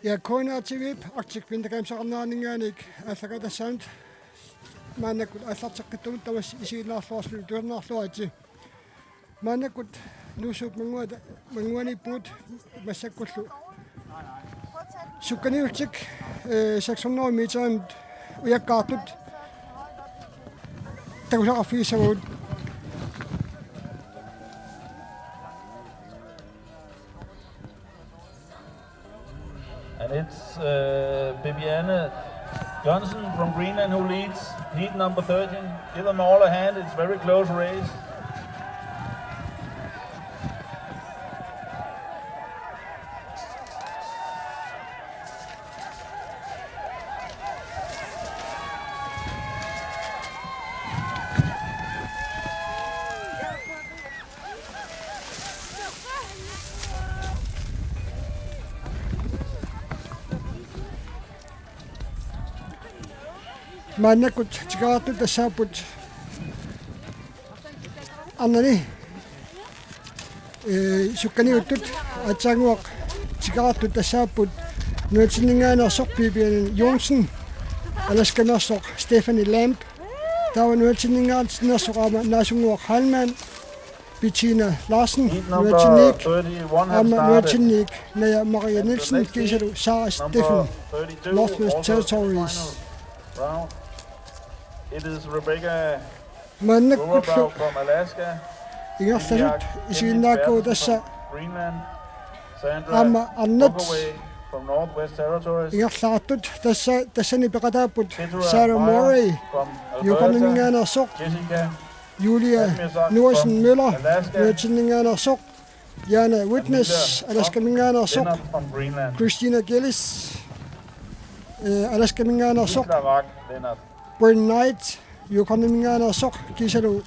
Ja, koordinaatiivip artik pintakamsaqarnaaningaanik allakatassaamt maannakut аллартеққиттумут тавас исигилаарлуарсулу туернаарлуати мааннакут нуусуп мангуаниппут массаккуллу сукканиултик 600 метрит уяккаартут тагусақарфигисагуут And it's Bibiane Johnson from Greenland who leads heat number 13. Give them all a hand, it's a very close race. мааннакут тикаарту тассааппут аннани сукканиуттут атсаангуақ тикаарту тассааппут нуатсиннингаанерсоқ Bibiane Johnsen аласкамерсоқ Stephanie Lamb тава нуатсиннингаартинерсоқ аама наасунгуақ Halman Bettina Larsen nuatsinник аама нуатсинник ная Maria Nielsen кисалу Sarah Steffen Northwest Territories. It is Rebecca Mannakkut from Alaska. Ingersalut isiginnaakku tassa Greenland. Sandra amma annat from Northwest Territories. Ingersaartut tassani peqataapput Sarah Morey yuqorniningaanersoq Jessica Julia Nuersen Møller nuatsinningaanерsoq Jana Witness alaskamingaanерsoq from Greenland. Christina Gillis alaskamingaanерsoq Leonard. Bryn Knight yuqorniningaanersoq kisalu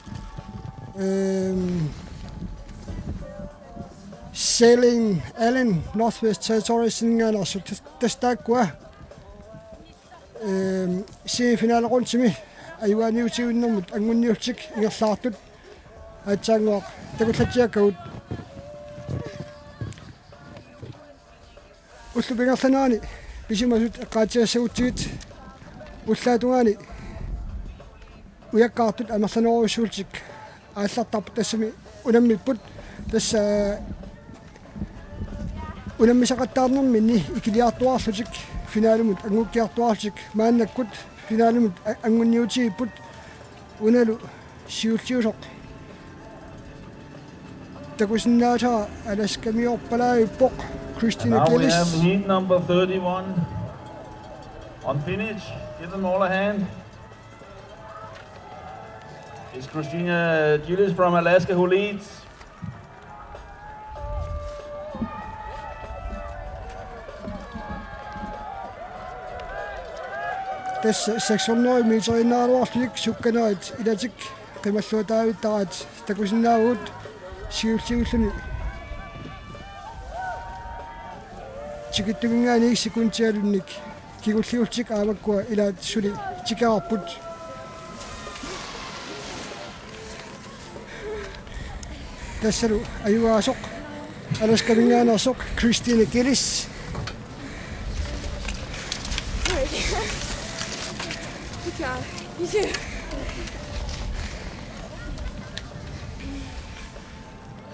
Sailing Allen Northwest Territories sinningaanерsoq tastaakkua semifinaaleruntsimi ayuaniutigunnermut angunniultik ingerlaartut atsaanguaq takullatiakkagut ullupingerlanaani pisimasut eqqaatiassagutsigit ullaatugaani ujakkaartut amerlaneruissuultik aallartarput tassami unammipput tassa unammisaqattaarnerminni ikiliartuarlutik finaalumut angukkiartuarlutik maannakkut finaalumut angunniutigipput unalu siulliusoq takusinnaatara alaskamiorpalaajuppoq Christina Now we Gillis have heat number 31 on finish. Give them all a hand. It's Christina Gillis from Alaska who leads. tassa 600 meterinaaruarlik sukkanaat ilatik qimalluutaavittaraat takusinnaavuut siulligullu tikittugingaani sikuntialunnik kigulliultik aamakkua ilaat suli tikaarput tassalu ayuaasoq alaskamingaanarsoq Christina Gillis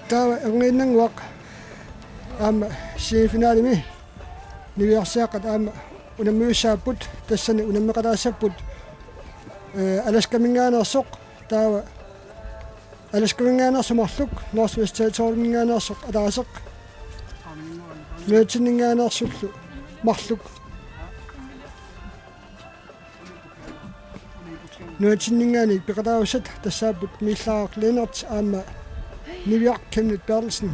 tava anginnanguaq aama semifinaalimi niviarsiaqqat aama unammiussaapput tassani unammiqataassaput alaskamingaanarsoq tava alaskamingaanarsumarluk Northwest Territory-mingaanarsoq ataaseq nuatsinningaanarsullu marluk nuatinningaani piqatausat tassaaput miillaaqarlinert aama niviarkimnit Bertelsen.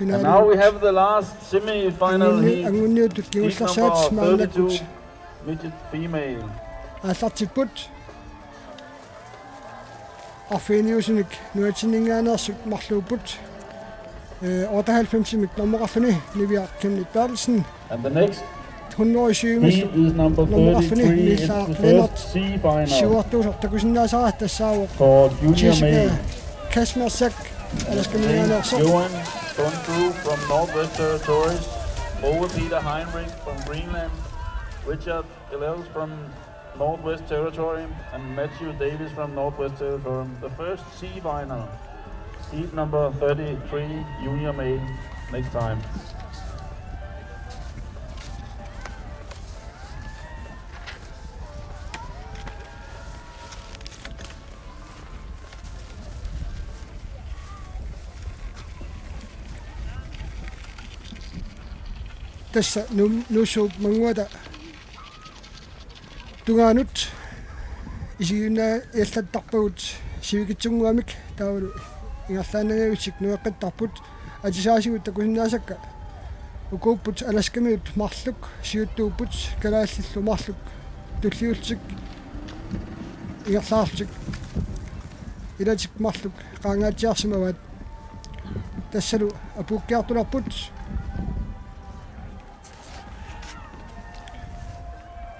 And now we have the last semi-final heat. Heat number 32, midget female. Аллартиппут арфиниусуник нуатиннингааnersuk марлууппут 98-мик номеқарлуни нивиаркимнит Bertelsen. And the next 107 heat is number 33 in the first C-final сиуартуусартакусиннаасараа тассаавоқ called Junior Male. Kasmersek Johan going through from Northwest Territories, over Peter Heinrich from Greenland, Richard Gilels from Northwest Territory, and Matthew Davis from Northwest Territory. The first C-final, heat number 33, Junior Male, next time. Tässä nusu manguata tunganut isina illattarpugut sivikitsunguamik taulu ingerlaanagausik nueqqittarput atisaasigut takusinnaasakka ukuupput alaskamiut marluk siuttuupput kalaallillu marluk tulliulsik ingerlaartik ilatik marluk qaangaatiarsimavat tassalu apukkiartularput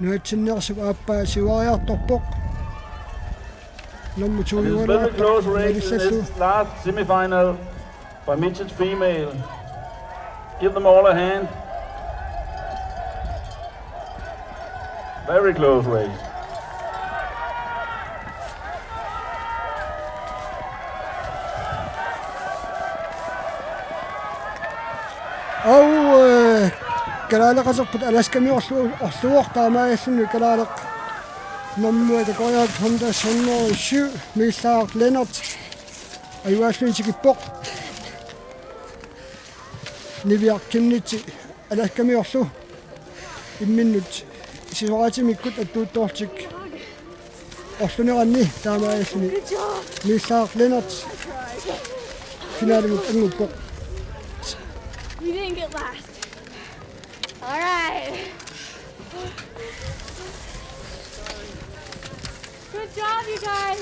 nuatsinnersuk aappaa siuariartorpoq It is very close race in this last semi-final by midget female. Give them all a hand. Very close race. Kalaalaqasarput alaskamiorluortaamaagallu kalaalaq nommuata koyaak 107 miillaaq Lennart ayuaalluitikippoq niviarkimniti alaskamiorlu imminnut sisoraatimikkut attuuttoortik orluneranni taamaagallu miillaaq Lennart finaalimut anguppoq. We didn't get last. All right. Good job, you guys.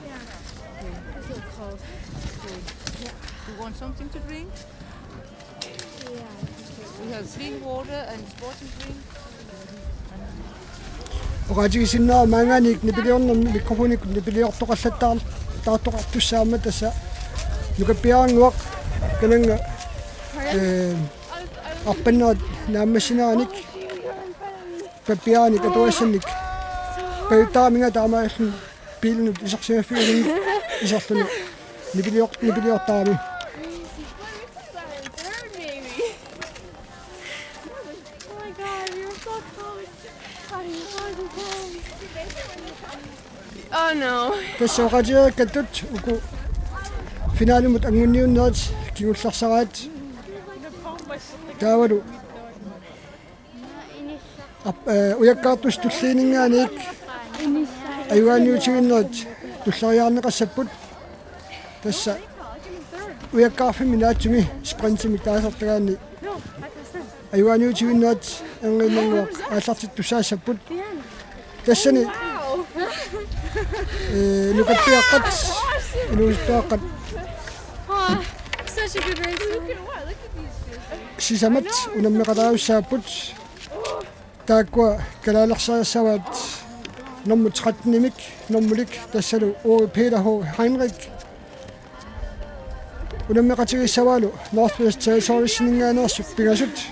Yeah. It's so cold. Yeah. You want something to drink? Yeah. We have clean water and sporting drink. Oqatigisinnaar maanganik nipiliornermi mikrofonik nipiliortoqallattaar taartoqartussaama tassa nukappiaranguaq kananga arpannaat naammassinaanik pappiaanik atuassannik payuttaaminga taamaagallu piilunut isarsimaffiulin isarluni nipiliortaami. Oh no. Tässä oqatiakattut uku finaalimut angunniunnaat kigullarsaraat taavalu ujakkaartus tulliiningaaniik ayuaaniutiginnaat tullariaarneqassapput tässä ujakkaarfimi naatsumi sprintimi taasartagaanni ayuaaniutiginnaat anginnanguaq aallartit tussaassaput tassani nukappiaqqat inuustuaqqat Such a good race. Look at these fish. sisamat unammeqatarussaapput taakkua kalaallarsaassavaat nommut 13-nimik nommulik tassalu Peter Heinrich unammeqatigissavaalu Northwest Territories ningaanerassuk pigasut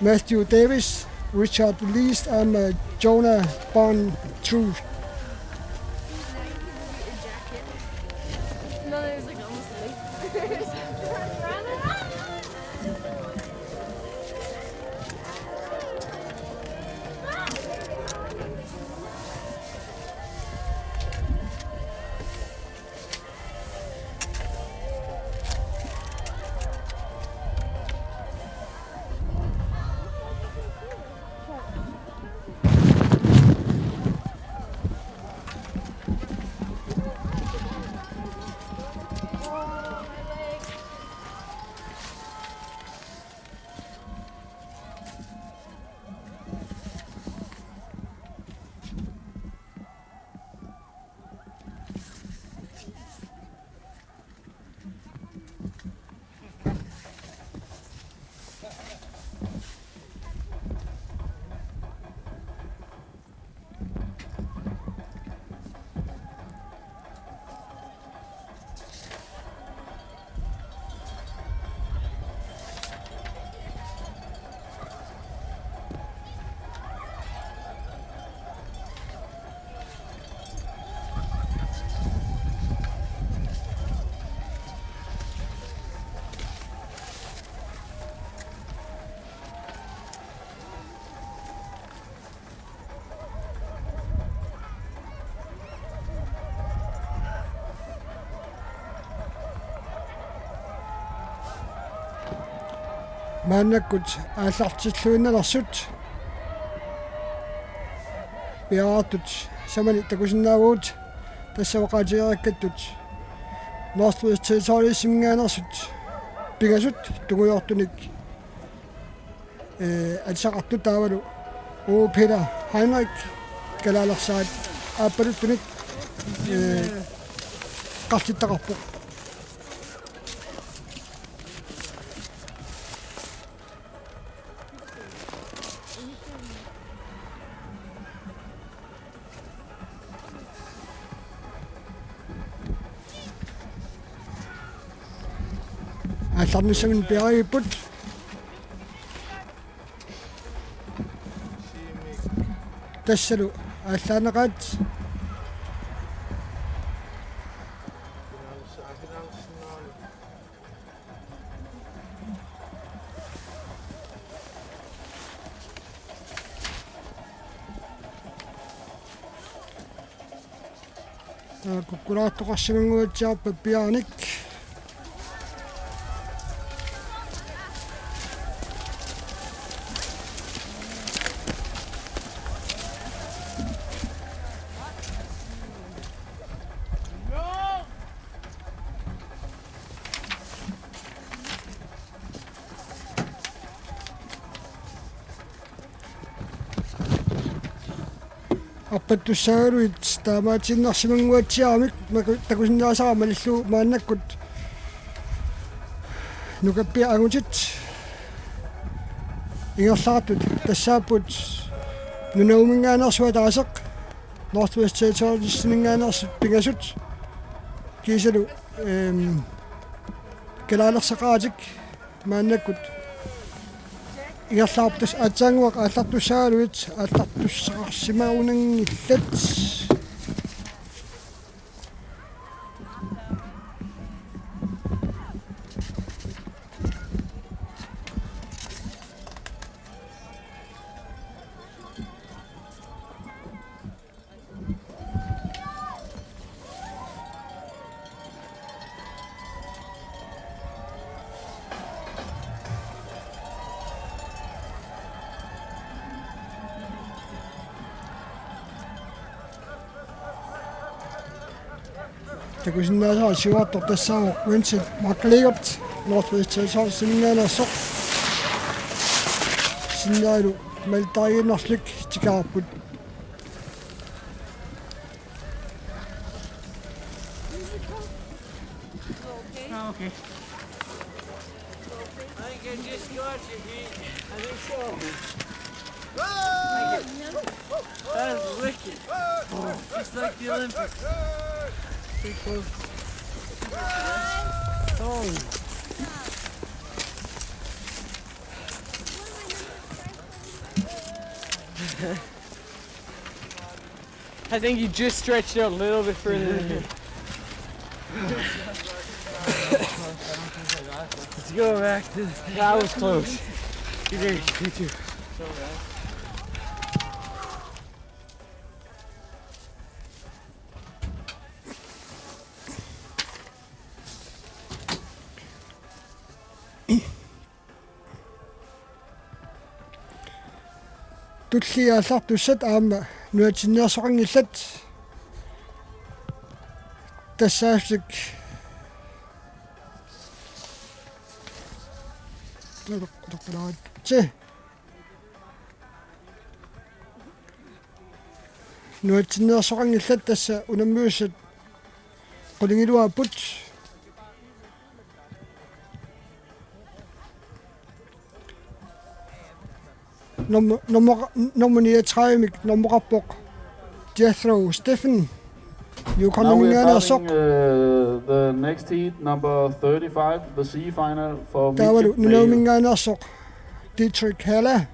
Matthew Davis, Richard Least and Jonah Bond True. No, there's like almost late. Maannakut aallartilluinnerlarsut piaartut samani takusinnaavuut tassavaqaatigerakkattut Northwest Territories simingaanersut pigasut tugujortunik alsaqartu taavalu Peter Heinrich kalaalersaat aappaluttunik qartittaqarpu алларнissamin piariipput tassalu aalлаанеqaat kukkulaartoqarsimanguatsiarpa piaanik аппаттуссаагалуит таамаатиннарсимангуатсиарамик такусиннаасарамалиллу мааннаккут нукаппи агутит ингерлаартут тассааппут нунаумингаанерсуа таасеқ Northwest Territories синингаанерсут пигасут кисалу калаалерсақаатик мааннаккут ингерлаарптас аатсаангуақ ааллартуссаагалуит ааллартуссақарсимаунангиллат такусиннаасаа сивааттор тассаама Vincent McLeod Northwest Territories симингаанерсоқ синнаалу малтарииннарлик тикаарпут Okay. I think I just got your feet. I think so. That is wicked. Just like the Olympics. Pretty close. Oh. I think you just stretched out a little bit further than me. Let's go back to that was close. You did, you too. So bad. Tulliaallartussat aama nuatinniarsoqangillat tassaafsik nuatinniarsoqangillat tassa unammiussat qulingiluaput nummer 39 nummerapok Jethro Stephen. Now we're starting the next heat, number 35, the C final for midget male. Nunamingaanarsoq Dietrich Haller.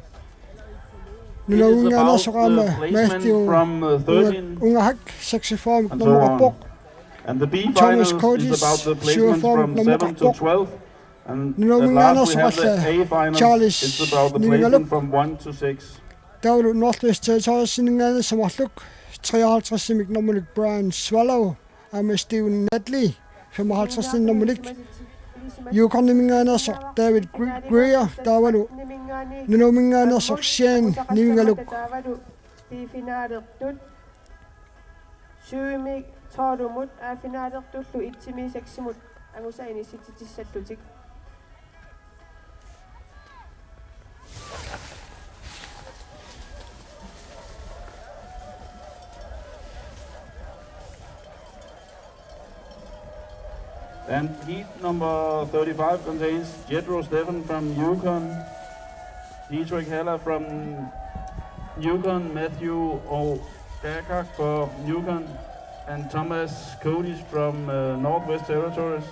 It is about Nunamingaanarsoq the ama placement Matthew from 13 Ungahak 64 and so nummerapok. on. And the B Thomas finals Codis, is about the placements from 7 to 12. And at last we have the A finals, it's about the placement from 1 to 6. Taulu Northwest Territories siningana samarluk 53 nummerlik Brian Swallow ama Stephen Nedley 55 nummerlik Yukonnimingaanarsoq David Greer taavalu nunamingaanarsoq Shane nimingaluk Syymik torumut afinaalertullu itsimiisaksimut angusaini sititissatlutik. And heat number 35 contains Jethro Stephen from Yukon, Dietrich Haller from Yukon, Matthew O'Gagak from Yukon, and Thomas Codis from Northwest Territories,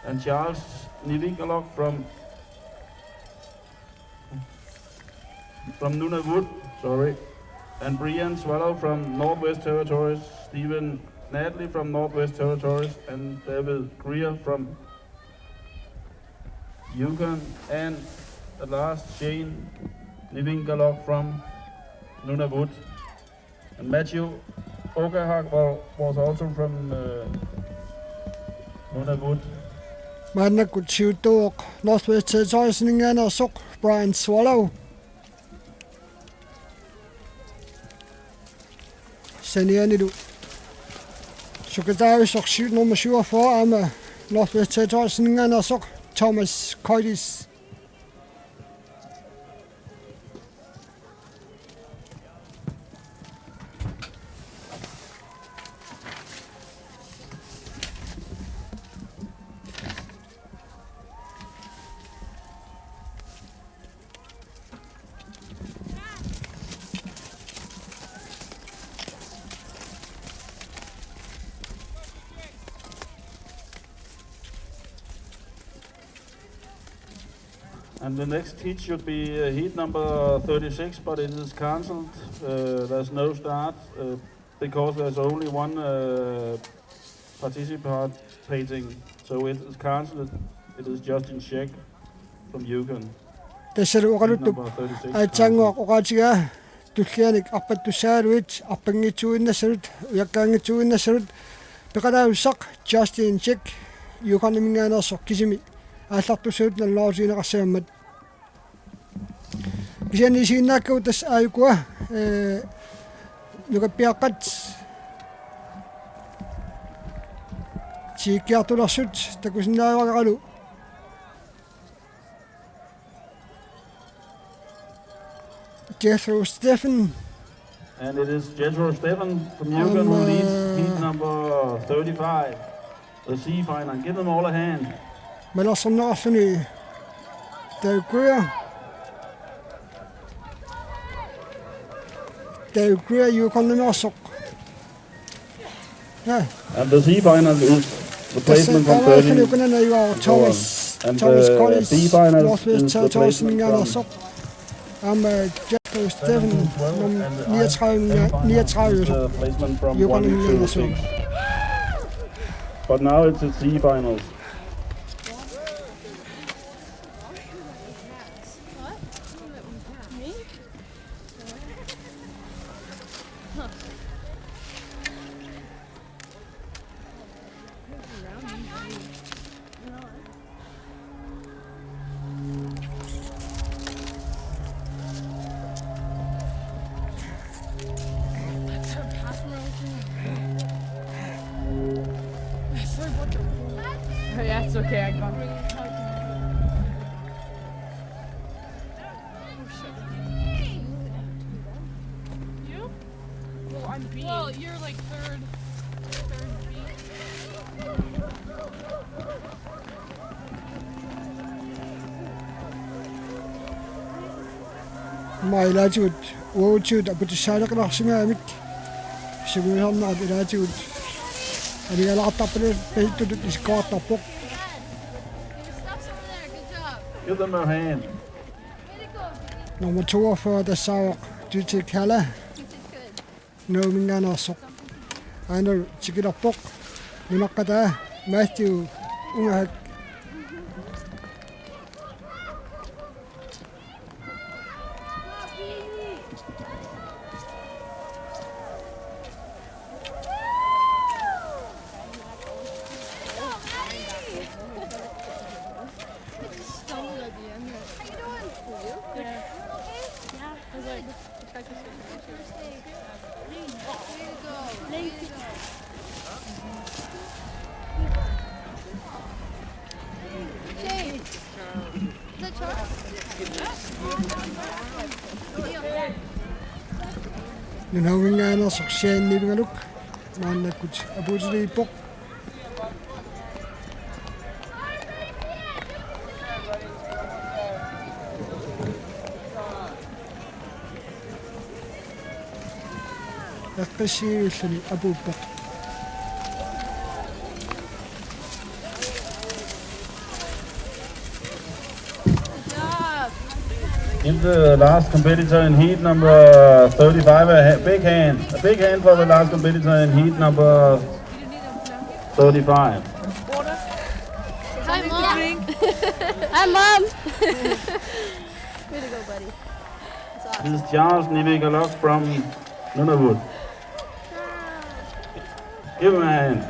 and Charles Nivingalok from Nunaata, and Brian Swallow from Northwest Territories, Stephen Natalie from Northwest Territories, and David Greer from Yukon, and at last Shane Nivingalok from Nunaata. And Matthew O'Gahak was also from Nunaata. Manakut Siutoq Northwest Territories siningaanersoq Brian Swallow Sanianilu Sukataavissoq nummer 47 ama Northwest Territories siningaanersoq Thomas Codis. And the next heat should be heat number 36, but it is cancelled. There's no start because there's only one participating, so it is cancelled. It is just in check from Yukon. Tassalu oqaluttup aitsangoq oqaatiga tullianik arpattussaaluit arpangitsuinnassarut ujakkaangitsuinnassarut peqalaavissaq Justin Check Yukonnimingaanерsoq kisimi aallartussuut nalloorutiineqarsiammat kisianisiinnaakkagu tas aayukua nukappiaqqat siikkiartularsut takusinnaariaqaqalu Jethro Stephen. And it is Jethro Stephen from Yukon who leads heat number 35, the C final. Give them all a hand. Malarsannerarluni David Greer Yukonnimersoq. And the C final is the placement from 13. Thomas And Codis the B final Northwest is the Territories placement from siningaanersoq ama på Steffen, nummer 39 placement from You're 1 gonna to 6. But now it's the C finals. Yeah, it's okay, I got it. You? Well, I'm B. Well, you're like third B. ما إلاجود ووجود أبو تشارك راح سمعك سمعهم ناد إلاجود أنا قال أطبل بيتو تسكوا طبق Give them a hand. nummer 42 der sauer du til kalde nu min ganer så أنا تيجي طبق منقدة ماستيو unga nu har min ganer så sen ni vil luk man kut abu jri pok يقشي في أبو بكر Give the last competitor in heat number 35 a big hand. A big hand for the last competitor in heat number 35. Hi, Mom. Hi, Mom. Way to go, buddy. This is Charles Nivigalok from Nunaata. Give him a hand.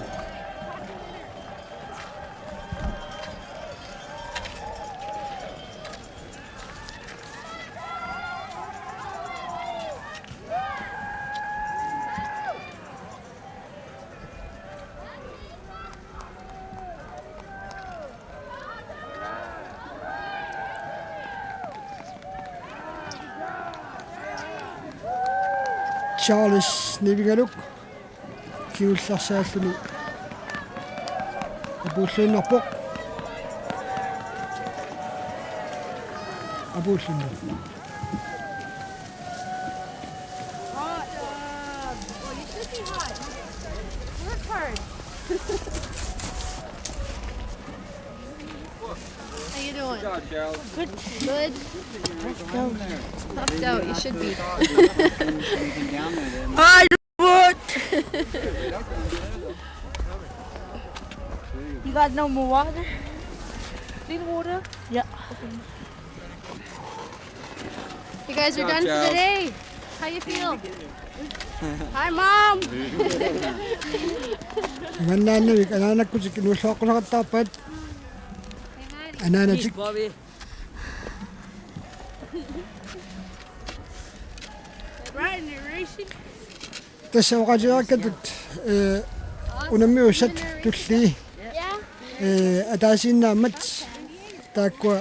Charles Nivigaluk kiullarsaalluni apuulluunarpoq apuullunna Well, you should be hot. Work hard. How you doing? Good job, Charles. Good. Let's go. Puffed out. You should be. I would. You got no more water? Need water? Yeah. You guys are done for the day. How you feel? Hi, Mom. mannaannik anaanakkusik inuullooqqusaqattaappaat anaanatik Bobby. Riding and racing. tässä oqasiaqatut unammiussat tulli атаасиннаамат тааккуа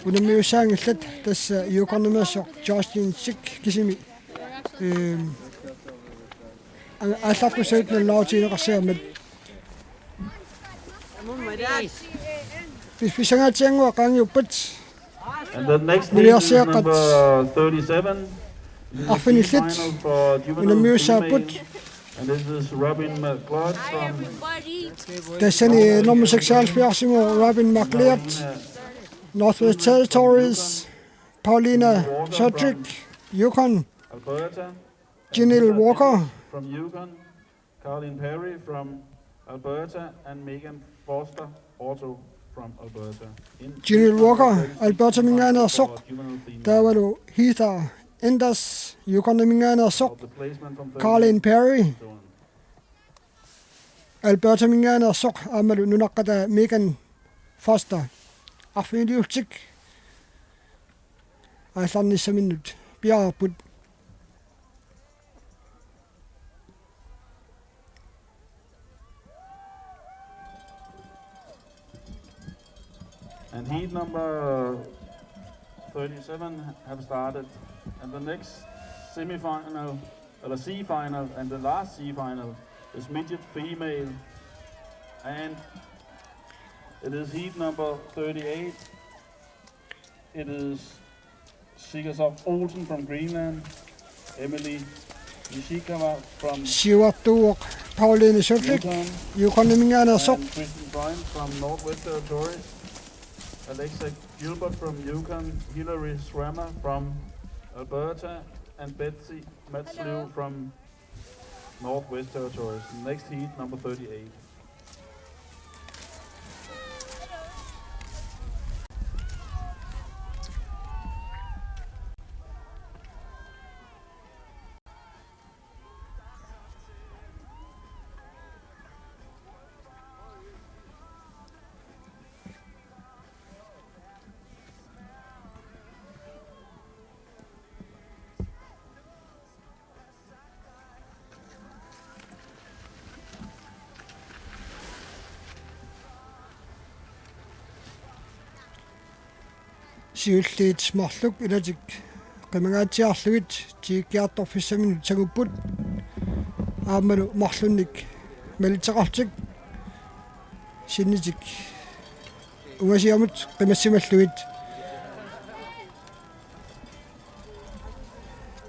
унаммиусаангиллат тасса юкорнамассоқ Justin Sick кисими аллартусаут наллаутиинеқарсиармат писангаатиангуа qaangiuppat And the next team is number 37. арфиниллат унаммиуссааппут And this is Robin McLeod from тассани номер 76 Robin McLeod Northwest Territories Paulina Sodrick Yukon, Alberta. And Janelle Lisa Walker. Phillips from Yukon, Carlin Perry from Alberta, and Megan Foster also from Alberta. Janelle Walker, Alberta Mingana Sok, Tawalo Heather, Enders, Yukon Mingana Sok, Carlin Perry, Alberta Mingana Sok, Amalu Nunaata, Megan Foster. Affindiutsik. I thought this a minute. Pia put. And heat number 37 have started, and the next semi-final, or the C-final, and the last C-final is midget female, and it is heat number 38. It is Sigasov Olsen from Greenland, Emily Nishikawa from Siwatuok, Pauline Sutlik, Yukon Mingana Sok, and Kristen Freund from Northwest Territories, Alexa Gilbert from Yukon, Hilary Schwammer from Alberta, and Betsy Matslew from Northwest Territories. Next heat, number 38. Siulliit marluk ilatik qimagaatiarlugit tiikkiartorfissamin sagupput aammalu marlunnik maliteqartik sinnitik ungasiamut qimassimallugit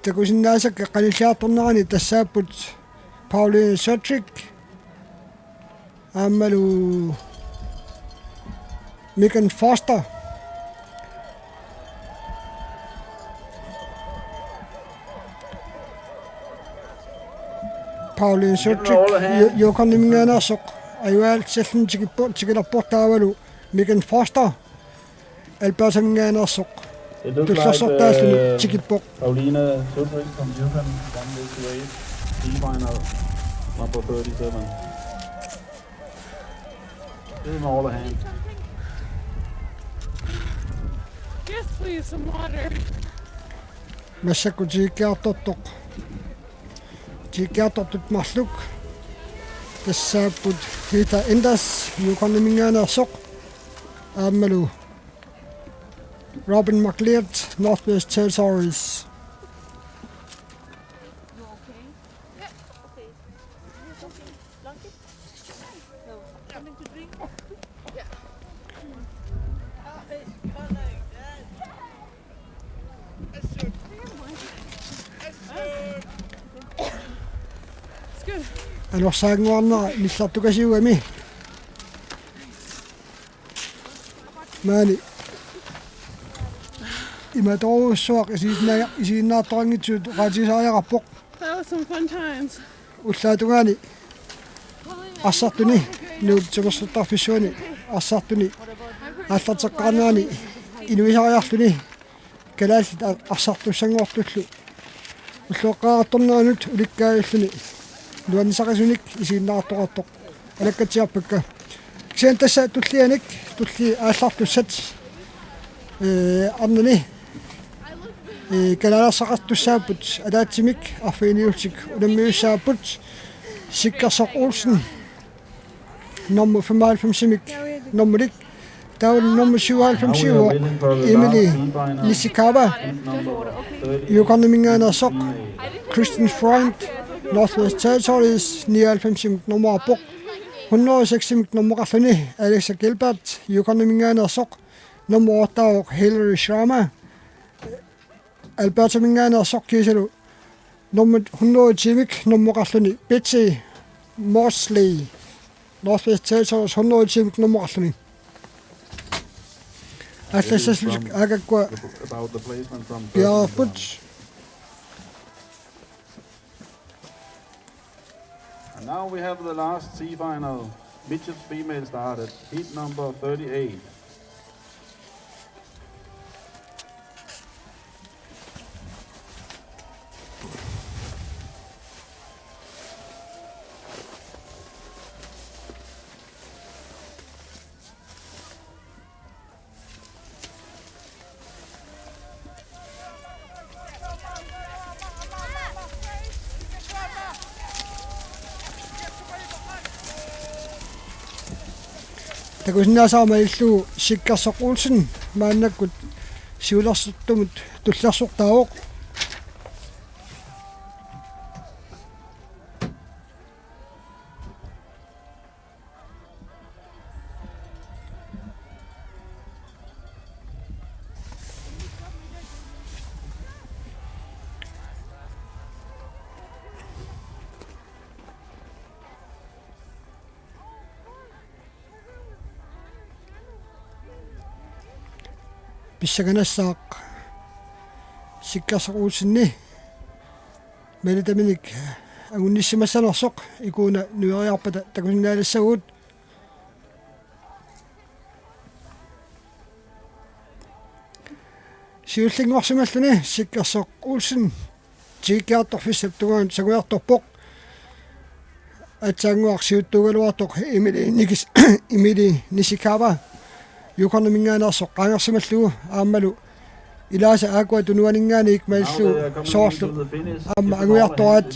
takusinnaasakka qanillaartornerani tassaapput Pauline Sotrick aammalu Megan Foster Pauline Sotrick, Yukon Mingana Sok, Ayual Session Chikilaportavalu, Megan Foster, Alberta Mingana Sok, It looks to like Chikipok. Paulina Sotrick from Yukon won this race, C-final number 37. Give him all a hand. Yes, please, some water. Massaku Chikiatok. Chikiatotut Masluk. Tassaapput Hita Enders, Yukon Mingana Sok, Amalu. Robin McLeod, Northwest Territories. You okay? Yeah, okay. Something blanket? No. Something to drink? Yeah. It's good. Alors saanguarna nillartukasiugami. Maani. Imatoruussuaq isiinnaattorangitsut qaatisaajaqarpoq That was some fun times. ullaatungani assartuni nuut sumersertarfissuani assartuni аллартеққарнаани инуисариарлүни калааллит арсартуссангуортуллу уллуэққаратторнеранут уликкааллүни нуанисақасуник исииннаартоқартоқ алаккатиарпакка кисиан тасса туллианик тулли ааллартуссат арнани калаалерсақартуссааппут алаатсимик арфиниулсик уламмиуссааппут сиккерсоқ Олсен номер 95-симик номерик Taul nummer 97, Emily Nishikawa, Yukon Mingana Sok, Kristen Freund, Northwest Territories, 99 nummer Bok, 106 nummer Rafani, Alexa Gilbert, Yukon Mingana Sok, nummer 8, Hilary Schwammer, Alberta Mingana Sok, nummer 110, nummer Rafani, Betsy Mosley, Northwest Territories, 110 nummer Rafani. About the placement from Bjergput, And now we have the last C-final. Midgets female started. Heat number 38. Takusinasaama illu sikkarsoqulsin maannakkut siulersertumut tullersortaawoq pissaganassaaq sikkarsoqulsinni melitaminik agunnissimassanersoq ikuuna nueriarpata takusinaalassaguut siullinguarsimalluni sikkarsoqulsin tiikkiartorfissap tugaan saguartorpoq atsaanguaq siuttuugaluartoq imili nisikava yukornamingaanarsoq qaangersimallugu aammalu ilaasa aakua tunuaningaaniik maillu soorlu aamma aguiartoraat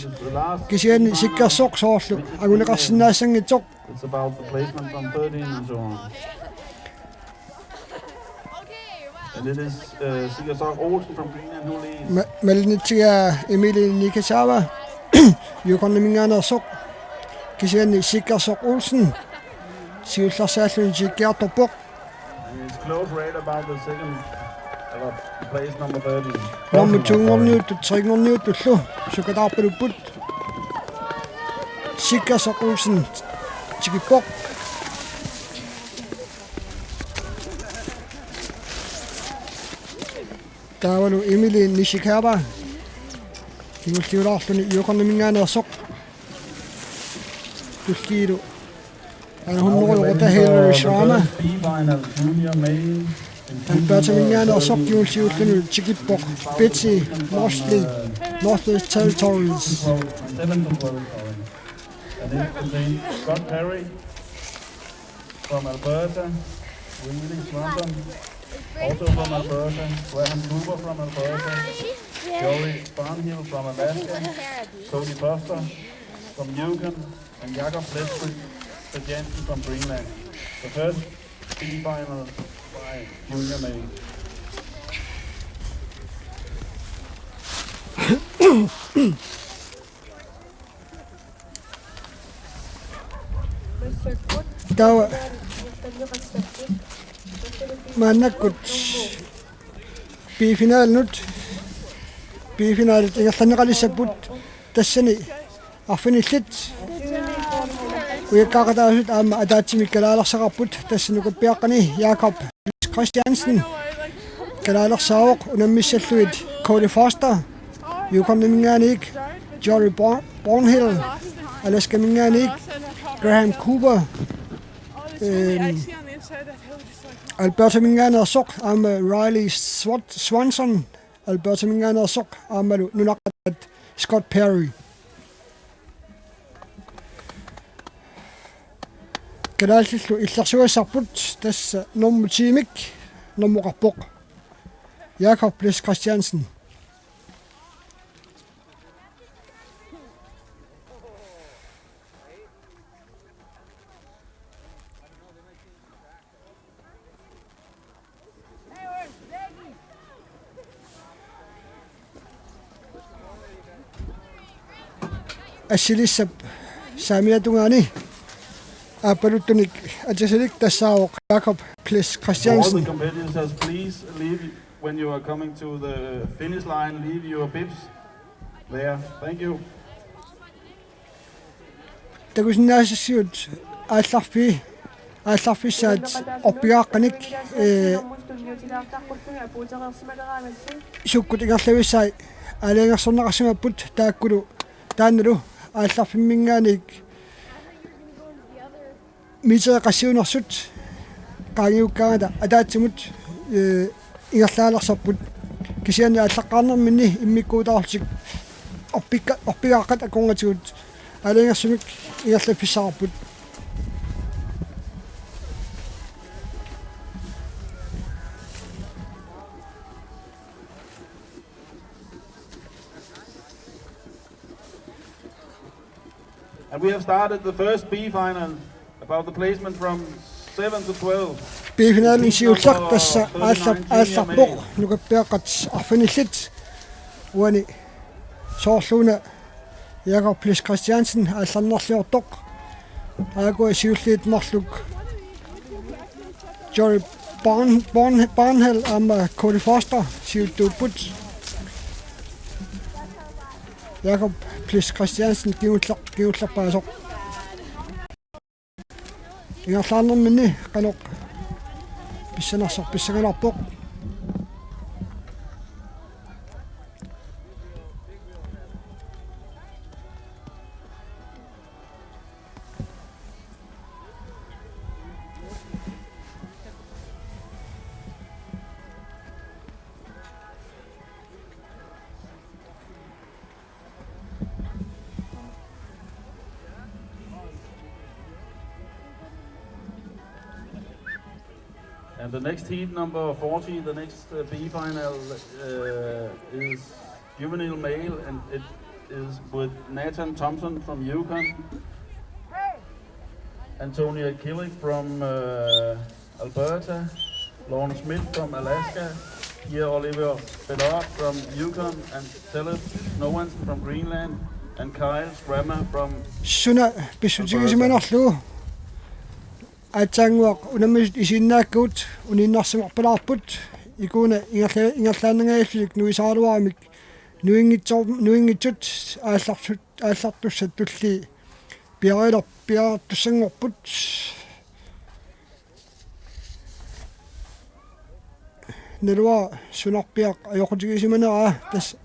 kisiani sikkarsoq soorlu aguneqarsinaassangitsoq. It's about the placement from 13 and so on. And it is Sigurdsson Olsen from Greenland who leads. Malnitiga Emily Nikasawa yukornamingaanarsoq kisiani sikkarsoq Olsen siullarsaallun sikkiartorpoq. It's close right about the second place number 30. Nummer 200 300 sukadaarpalupput sikkarsoq Olsen tikippoq taavalu Emily Nishikava tiulliulaarluni yukornamingaanarsoq tulliilu hunnuquluqutahiilu Shrama Albertamingaanarsoq yuulliullunu tikippoq Betsy Mosley Northwest Territories. And it contains Scott Perry from Alberta, Willie Swanson, also from Alberta, Graham Cooper from Alberta, Joey Barnhill from Alaska, Cody Foster from Yukon, and Jakob Leslie Jensen from Greenland. The first semi-final by junior male. Tawa maannakkut B-finaalnut B-finaalit ingerlaneqalissapput tassani arfinillit ujakkaaqataasut aamma ataatsimik kalaalersaaqarput tassanukuppiaqqani Jakob Christiansen kalaalersaavoq unammissalluit Cody Foster yukornamingaaniik Jory Barnhill Alaskamingaaniik Graham Cooper Albertamingaanarsoq aamma Riley Swanson Albertamingaanarsoq aammalu Nunaata Scott Perry Kalaallilu illarsuassarput tassa normutiimik normuqarpoq Jakob Christiansen. Assilissap saamiatungaani apaluttunik atasilik tassaawoq Jakob Christiansen. All the competitors, please leave when you are coming to the finish line. Leave your bibs there. Thank you. Takusinaasassiut aallarfissaat orpigaaqqinik sukkut ingerlavissai aaleengersornaqarsimapput taakkulu taannalu aallarfimminngaanik misa qassiunersut qaangiukkaangata ataatsimut ingerlaalerserput kisiani allaqarnerminni immikkuutaartik orpigaqqat akungatigut alingersumik ingerlafissarput And we have started the first B final about the placement from 7 to 12. B-finaalin siullaq tassa aallarpoq nukappiaqqat arfinillit uani soorluuna Jakob Plis Christiansen aallarnerliortoq aagua siulliit marluk Jory Barnhell aama Cody Foster siultuupput Jakob Plis Christiansen giullarpaasoq ingerlaarnerminni qanoq pissangalarpoq And the next heat, number 40, the next B final is juvenile male, and it is with Nathan Thompson from Yukon, Antonia Killick from Alberta, Lauren Smith from Alaska, Pierre Oliver Bellard from Yukon, and Philip Noansen from Greenland, and Kyle Schrammer from suna pissutigisimanaarlugu aatsaanguaq unammisut isinnaakkuut uninnarsimarpalaarput ikuuna ingerlaannangaillik nuisaaluaramik nuingitsut aallartussat tulli piartussanngorput nelua sunarpiaq ajoqutigisimanaraa tas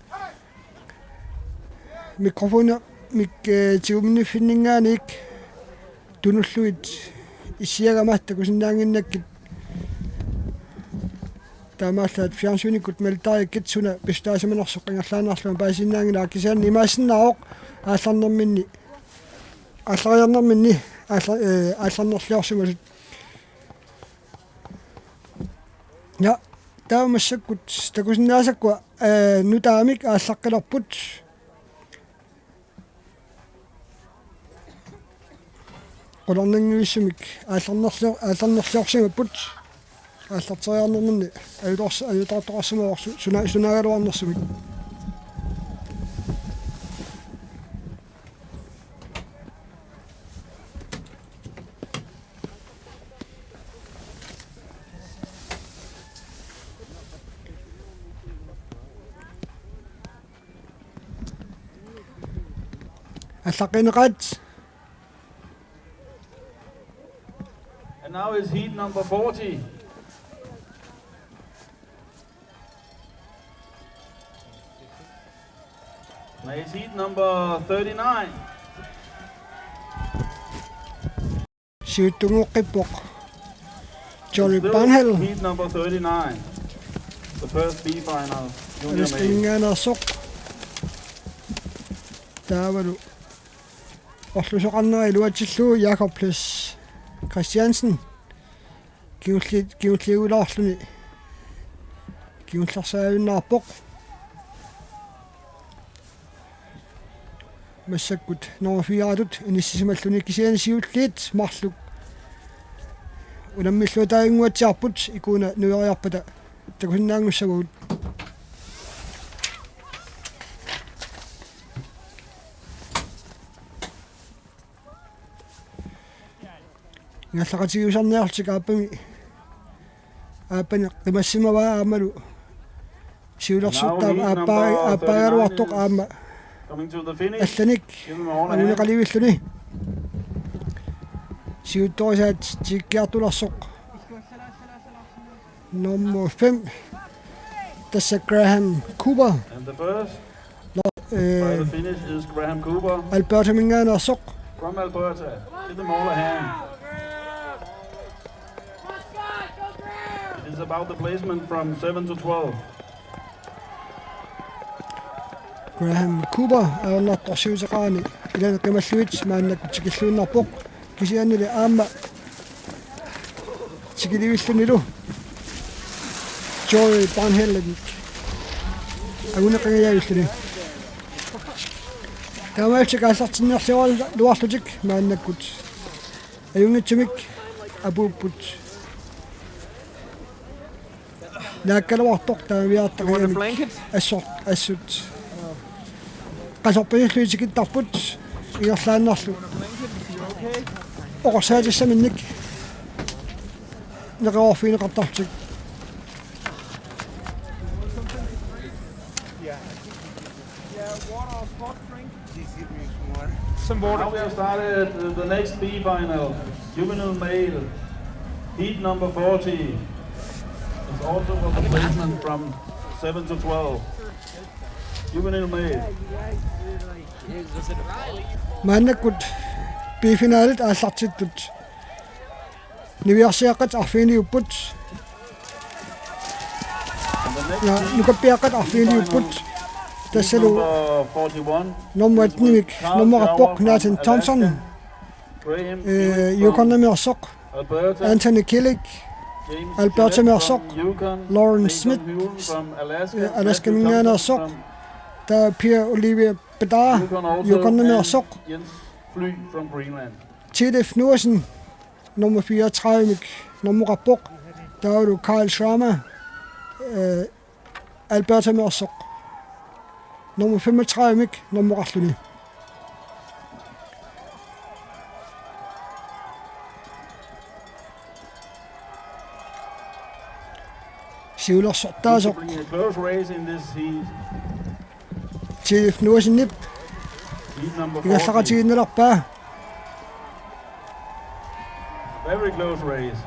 mikrofona tiguminnifinninngaanik tunulluit isiagamatta kusinnaanginnakkit taamaallat fjernsynikut meltarikkit suna pistaasimanersoq ingerlaanarluma paasinnaangina akkisaanni imaasinnaroq aallarnerminni allariarnerminni aallarnerliorsumasut ja taamassakut takusinnaasakku nutaamik aallaqqalerput qolornanguissumik aallarnerliorsimapput aallarteriarnerminni ajutaartoqarsumaorsu sunagaluarnersumik allaqqineqaat. And now is heat number 40. Now is heat number 39. Siuttunguqqippoq Jory Barnhell Heat number 39. The first B final. Junior male. alistinngaanersoq taavalu orlusoqarneri luatilluu Jakob Plis Christiansen kiulliguulaarluni kiullarsaavunnaarpoq massakkut nummer 4 inissisimalluni kisiani siulliit marluk unammiluutaanguatsiarput ikuuna nuyoriarpata takusinnaangussaguut ngallaqatigiusarniartik aappani qimassimavaa aamalu siulersuttaam aappagaluartoq aamma Coming to the finish. allanik Give them all a hand. aluneqalivilluni siuttorisaat tikkiartularsoq nummer 5 tassa Graham Cooper And the first by the finish is Graham Cooper Alberta minngaanersoq from Alberta. Give them all a hand. It's about the placement from 7 to 12. Graham Cooper aernartor ujakkaarneq ilana qimalluit maannakku tikilluunnerpoq kisiannili aamma tikilivillunilu Joy Barnhellavik aguneqangayavilluni taamaavtik aallartinnerlioral luarlutik maannakkut ajungitsimik apuupput naakkaluartoq taamiaartaqagamik assut qasorpinilluitikittarput igerlaannarlu oqorsaatissaminnik neqaorfiineqartartik Now we have started the next B final, juvenile male, heat number 40. It's also for the placement from 7 to 12. Juvenile male. maannakkut B-finaalit aallartittut niviarsiaqqat arfiiniupput ja nukappiaqqat arfiiniupput tassalu Number 41. nummer 1 nummerappoq Nathan Thompson Graham yukornamiorsoq Alberta. Anthony Killick James Alberta Gillette Mersoq, from Yukon. Lauren Nathan Smith, Huel from Alaska. Alaska Matthew Minganersoq, Thompson der Pierre Olivier Bedard from Yukon also, yukornamiorsoq and Jens Fly from Greenland. Tidef Nursen nummer 34 nummerappoq der er du Karl Schramme Alberta Mersoq nummer 35 nummeralluni siulersortaasoq This will be a close race in this heat. Tidef Nursen nip Heat number 40. igallaratiginnelarpaa Very close race.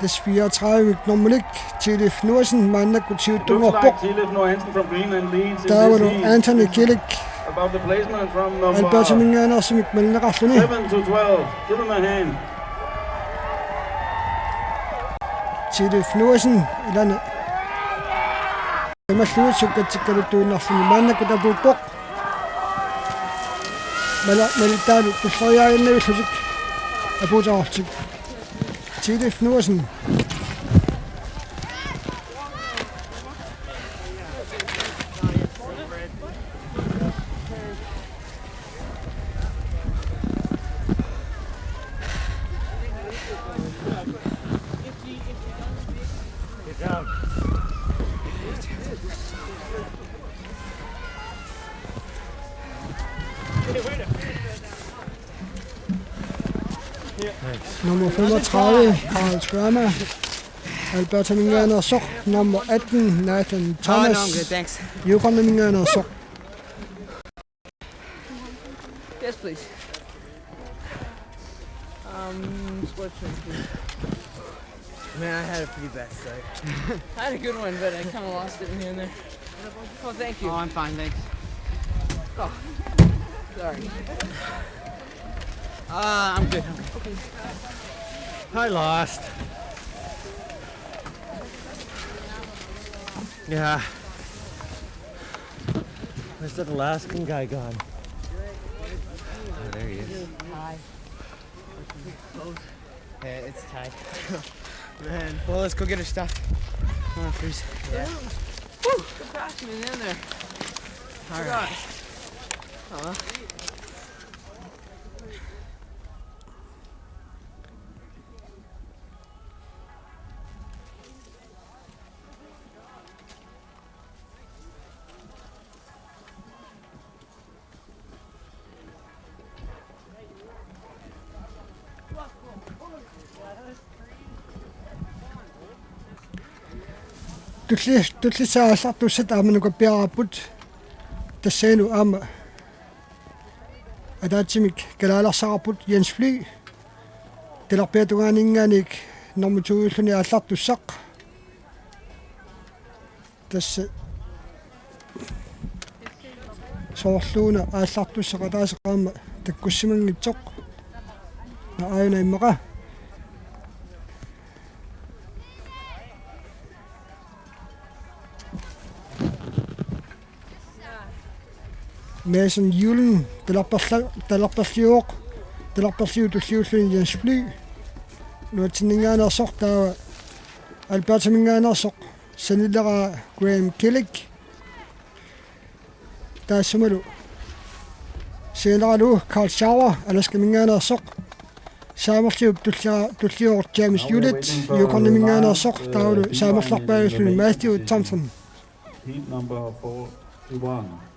des 34 nummerlik Tidef Nursen maannakkut Looks like siuttungerpoq Tilif Nohansen from Greenland leads in der var this du heat. Anthony Killick About the placement from number Alberta Minganersimik malneqarluni 7 to 12. Give him a hand. Tidef Nursen ilana Kamalluit sukkatsikkaluttuunnarluni maannakkut apuuppoq malittaalu tulleriaginnavillutик apuutaartik Tidef Nursen nummer 35 Karl Schramme Alberta Minganersoq nummer 18 Nathan Thomas thanks. Yukon Minganersoq Yes, please. Sweatshirt, please. Man, I had a pretty bad start. I had a good one, but I kind of lost it in here and there. Oh, thank you. Oh, I'm fine, thanks. Sorry. I'm good. Okay. I lost. Yeah. Where's that Alaskan guy gone? Oh, there he is. Hi. Yeah, it's tight. Man. Well, let's go get her stuff. Come on, please. Yeah. Woo! Good passing in there. All right. tullisaallartussat aamanukapiarapput tassaanu aama ataatsimik kalaalarsaarput Jens Fly tilarpiatugaaninnganik normituulluni aallartussaq tassa soorluuna aallartussaq ataasaqaama takkussimangitsoq aina imaka Mason julen talarparliuoq talarparliu jansfly nuatsinningaanarsoq taa albertamingaanarsoq sanillera Graham Kellick taassumalu seneralu Carl Sauer alaskamingaanarsoq saamerliup tullior James Hewlett yukornimingaanarsoq taulu saamerlarpaagullu Matthew Thompson Heat number 41.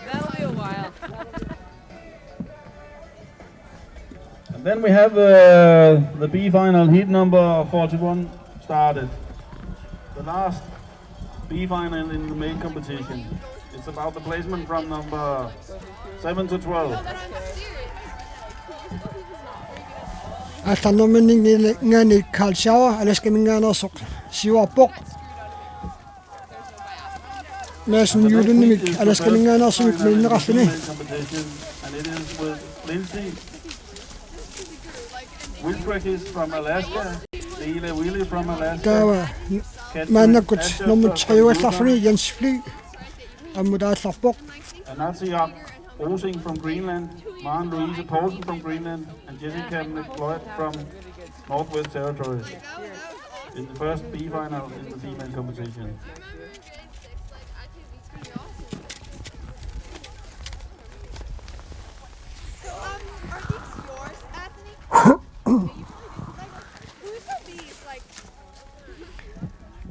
That'll be a while. And then we have the B final, heat number 41 started. The last B final in the main competition. It's about the placement from number 7 to 12. Atannominingani Carl Sauer alaskamingaanarsoq siuarpoq Mason julenimik alaskamingaanarsumik minneqarluni And it is with Lindsay Wilfrick from Alaska, Leila Wheeler from Alaska, tawa maannakut normut triuallarluni jansfly ammutaallarpoq Anatiak Osing from Greenland, Maren Louise Poulsen from Greenland, and Jessica McLeod from Northwest Territories in the first B final in the female competition.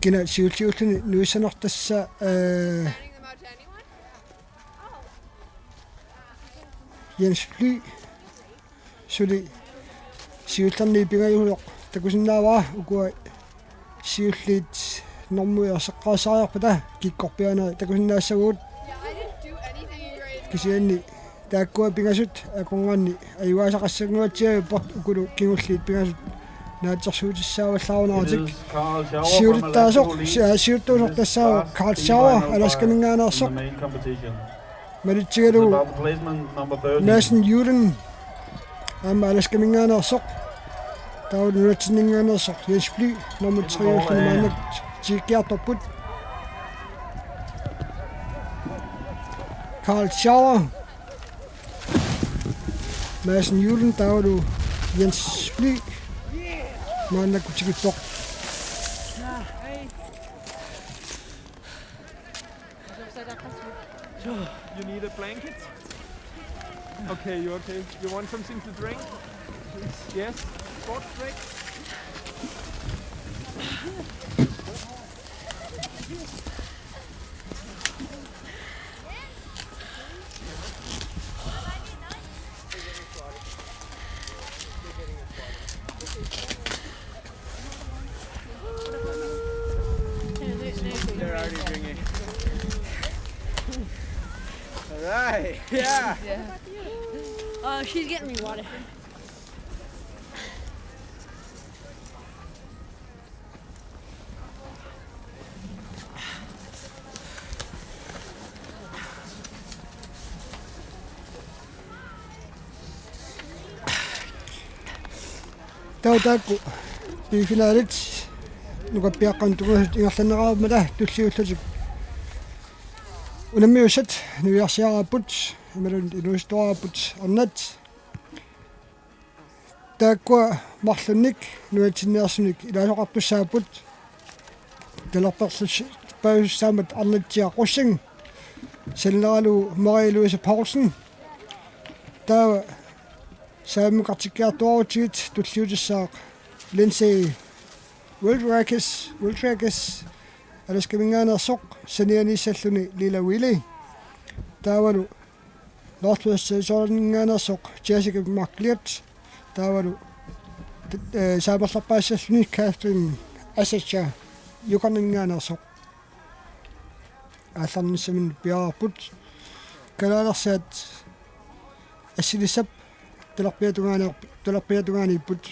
kina siulliulluni nuisanertassa jansfly suli siullarni pingajuluq takusinnaavaa ukua siulliit normuiarseqqaasaariarpata kikkorpiana takusinnaassaguut kisianni taakkua pingasut akonganni ayuaasaqassagnuatsiagu port ukulu kingulliit pingasut naatsersuutissaavallarunaratik siulittaasoq siuttuusortassaagu Carl Sauer alaskamingaanarsoq malitsigalu Mason Julen amma alaskamingaanarsoq taulunatsiningaanarsoq jansfly normuttriulluni maannak tiikkiartorput Carl Sauer Mason Julen taulu jansfly maannakkutikippoq You need a blanket? Okay, you okay? You want something to drink? Yes? Sports drink? They're already drinking. Alright, yeah. She's getting me water. tautaakku bifinaalit nuqappiaqqantuguusut ingerlaneraarmata tulliullutik unammiussat nuiarsiarapput imalun iluistorapput arnat taakkua marlunnik nuatsinniarsunik ilaasoqartussaapput talarperlus paussaamat arnatsiaqqussing salleralu Marie-Louise Poulsen taawa saammuqartikkiartuarutigit tulliutissaaq Lindsay Wilfrick аласкамингаанерсоқ санианиссаллуни лилавили таавалу Northwest Territorialningaanерсоқ Jessica McLeod таавалу сааберларпаассаллуни Catherine Assacha юкарнингаанерсоқ аалларниссамин пиарпут калаалерсаат ассилисап туларпиатугааниппут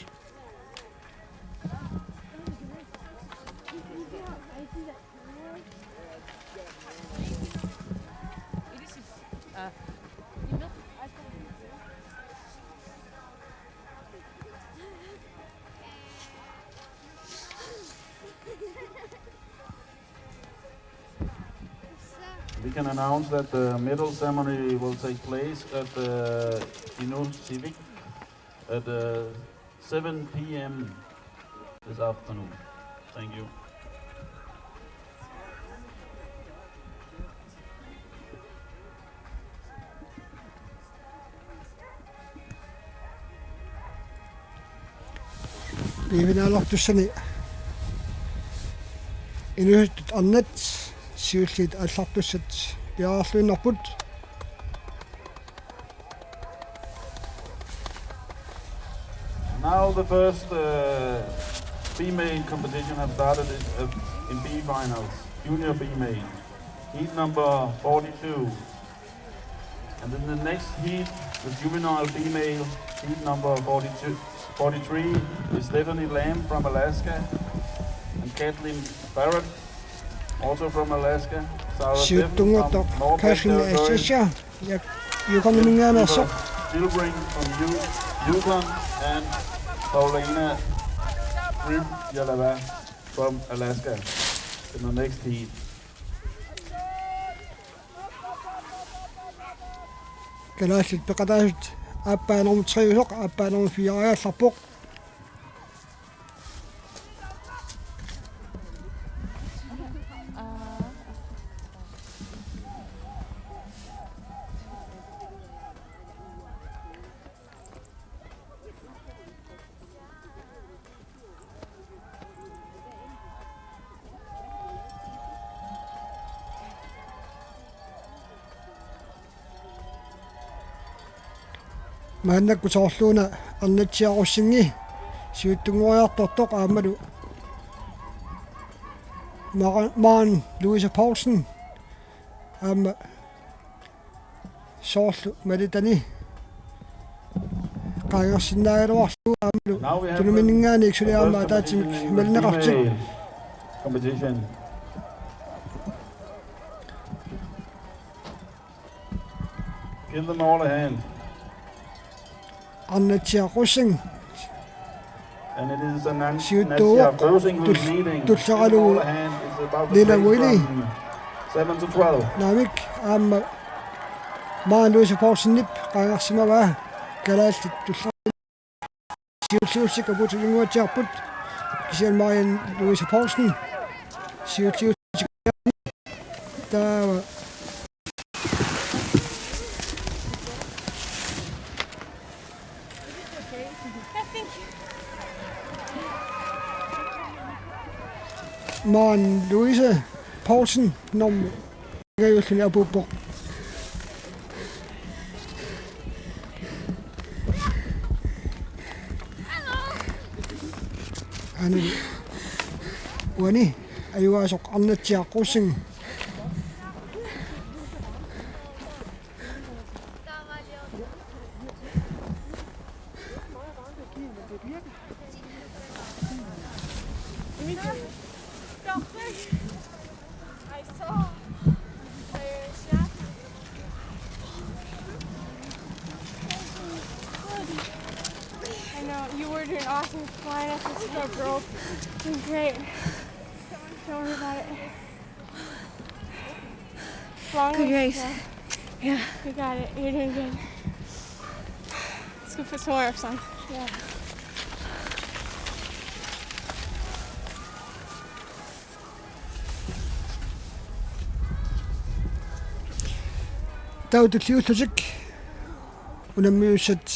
We can announce that the medal ceremony will take place at the Inul Civic at 7 p.m. this afternoon. Thank you. Ивинаалартуссани инуиттут арнат сиуллит аллартуссат пиаарлуиннарпут Now the first female competition have started in B finals, junior female, heat number 42. And then the next heat, the juvenile female, heat number 43 is Stephanie Lamb from Alaska and Kathleen Barrett, also from Alaska. Sarah Steffen from Northwest Territories. Children from Yukon and Paulina Yalava from Alaska in the next heat. Kalaallit peqataasut ааппаанерму 3 ааппаанерму 4 аалларпоқ мааннакку соорлууна арнатсиаруссинги сиуттунгуариартортоқ аамалу маан Louise Poulsen аама соорлу малитани qaangersinnaagalуарлу аамалу тунуминнгаани иксулиаама таатимик малинеқартик competition. Give them all a hand. арнатсиақуссин And it is a Nancy Siutuuq Rosing who's leading. tullaqalu Give them all a hand. It's about to Lilawili. take from 7 to 12. наамик аама маан Louise Poulsen-нип qaangersimavaa kalaallit tulla siulliussik aputulunguatiarput kisialmarian Louise Poulsen siulliussik taava maan Louise Poulsen normu ngayulluni apuppoq anu wani ayuasoq arnatsiaqqussin I know, you were doing awesome flying up this hill, girl. Doing great. Don't worry about it. Long Good race. Yeah. You got it. You're doing good. Let's go put some more ups on. Yeah. таутуллиуллутик унаммиуссат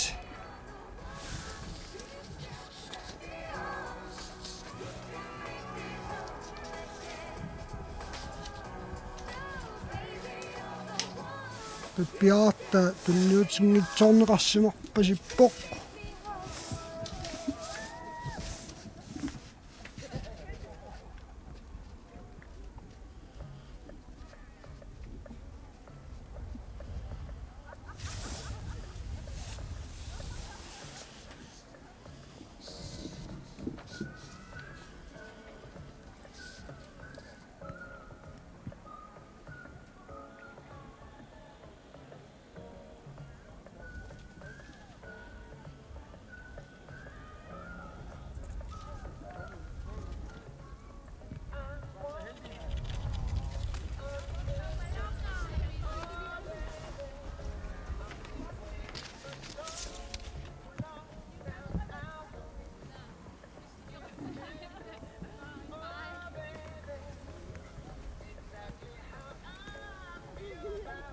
Pippiaatta tunniutsinngitsorneqarsimorpasippoq.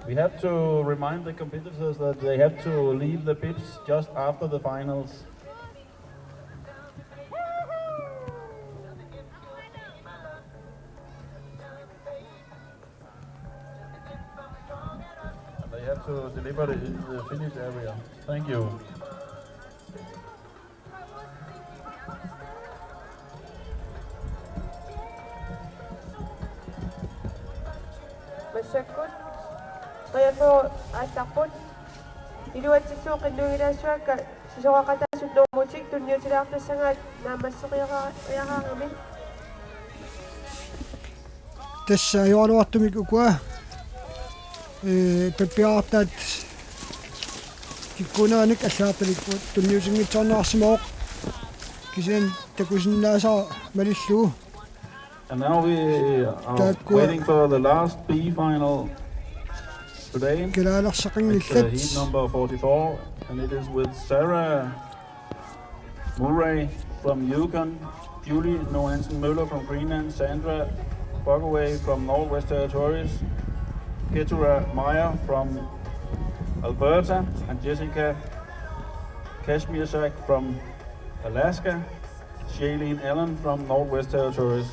We have to remind the competitors that they have to leave the pits just after the finals. And they have to deliver it in the finish area. Thank you. Masakut. Kaya po asakut. Iluwatsisuk iluwirasuaka sisokakatasut nomutik tunniutilaartassangaat naamassoriaqaangami. Tässä joaluattumik ukua. Pippiaattaat kikkunaanik allaartalikku tunniutsinngitsorneqarsimooq. Kisen takusinnaasa malilluu. And now we are waiting for the last B final today. It's heat number 44, and it is with Sarah Murray from Yukon, Julie Nohansen Møller from Greenland, Sandra Bogaway from Northwest Territories, Ketura Meyer from Alberta, and Jessica Kashmirsak from Alaska, Shailene Allen from Northwest Territories.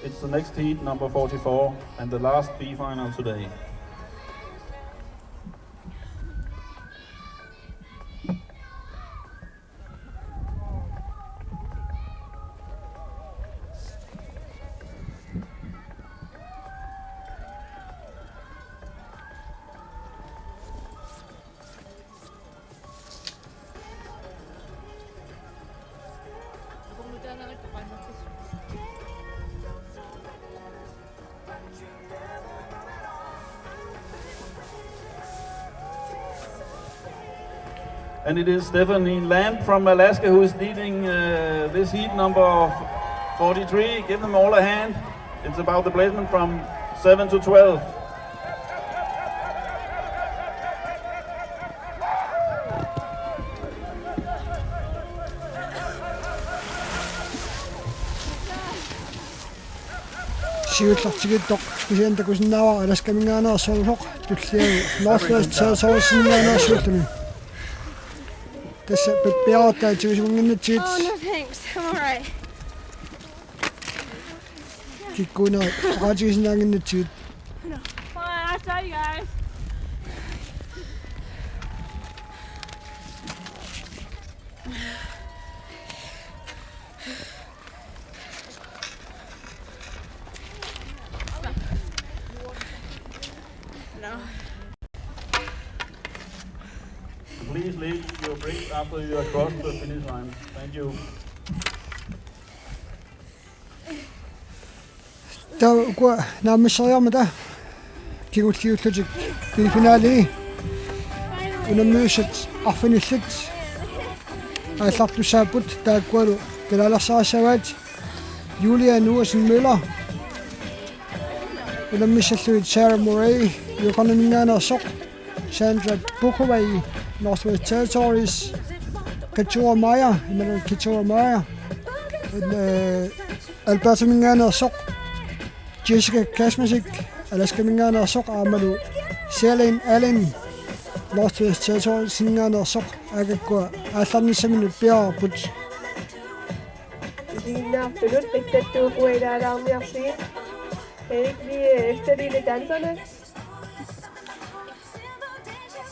It's the next heat, number 44, and the last B final today. And it is Stephanie Land from Alaska who is leading this heat number 43. Give them all a hand. It's about the placement from 7 to 12. Siullartigittoq kisen takusinnaava alaskamingaanерсоорсоq tulliagu Northwest Territoriessingaanерсуутами. Tässä pippiaatta tiusimunginnitsit. Oh, no thanks. I'm alright. Kikkuna qaatigisinnaanginnitsit. No. Fine, I'll tell you guys. No. Please leave your drinks after you are across the finish line. Thank you. Tau naamissariarmata kigulliullutik finali unammuusat arfinillut aallartussaaput taakkualu kalaallarsarassavaat Julia Nuhansen Møller unammissalluit Sarah Murray yuqarnamingaanерсоq Sandra Bogaway Northwest Territories Ketura Meyer Alberta mingaanерсоq Jessica Kashmirsak Alaska mingaanерсоq aamalu Shailene Allen Northwest Territories mingaanерсоq agakkua aallarnissaminu piarput Isiginnaartulut qittattuukuilaalаарmiarsigit. Kan I ikke lige efterligne danserne?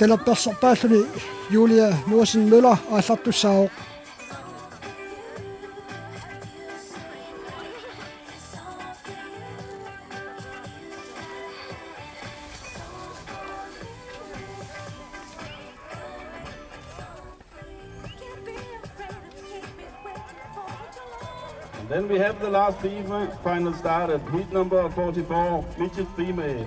Telappersarpaassuni Julia Nuusin Møller aallartussaauq. And then we have the last final started, heat number 44, midget female.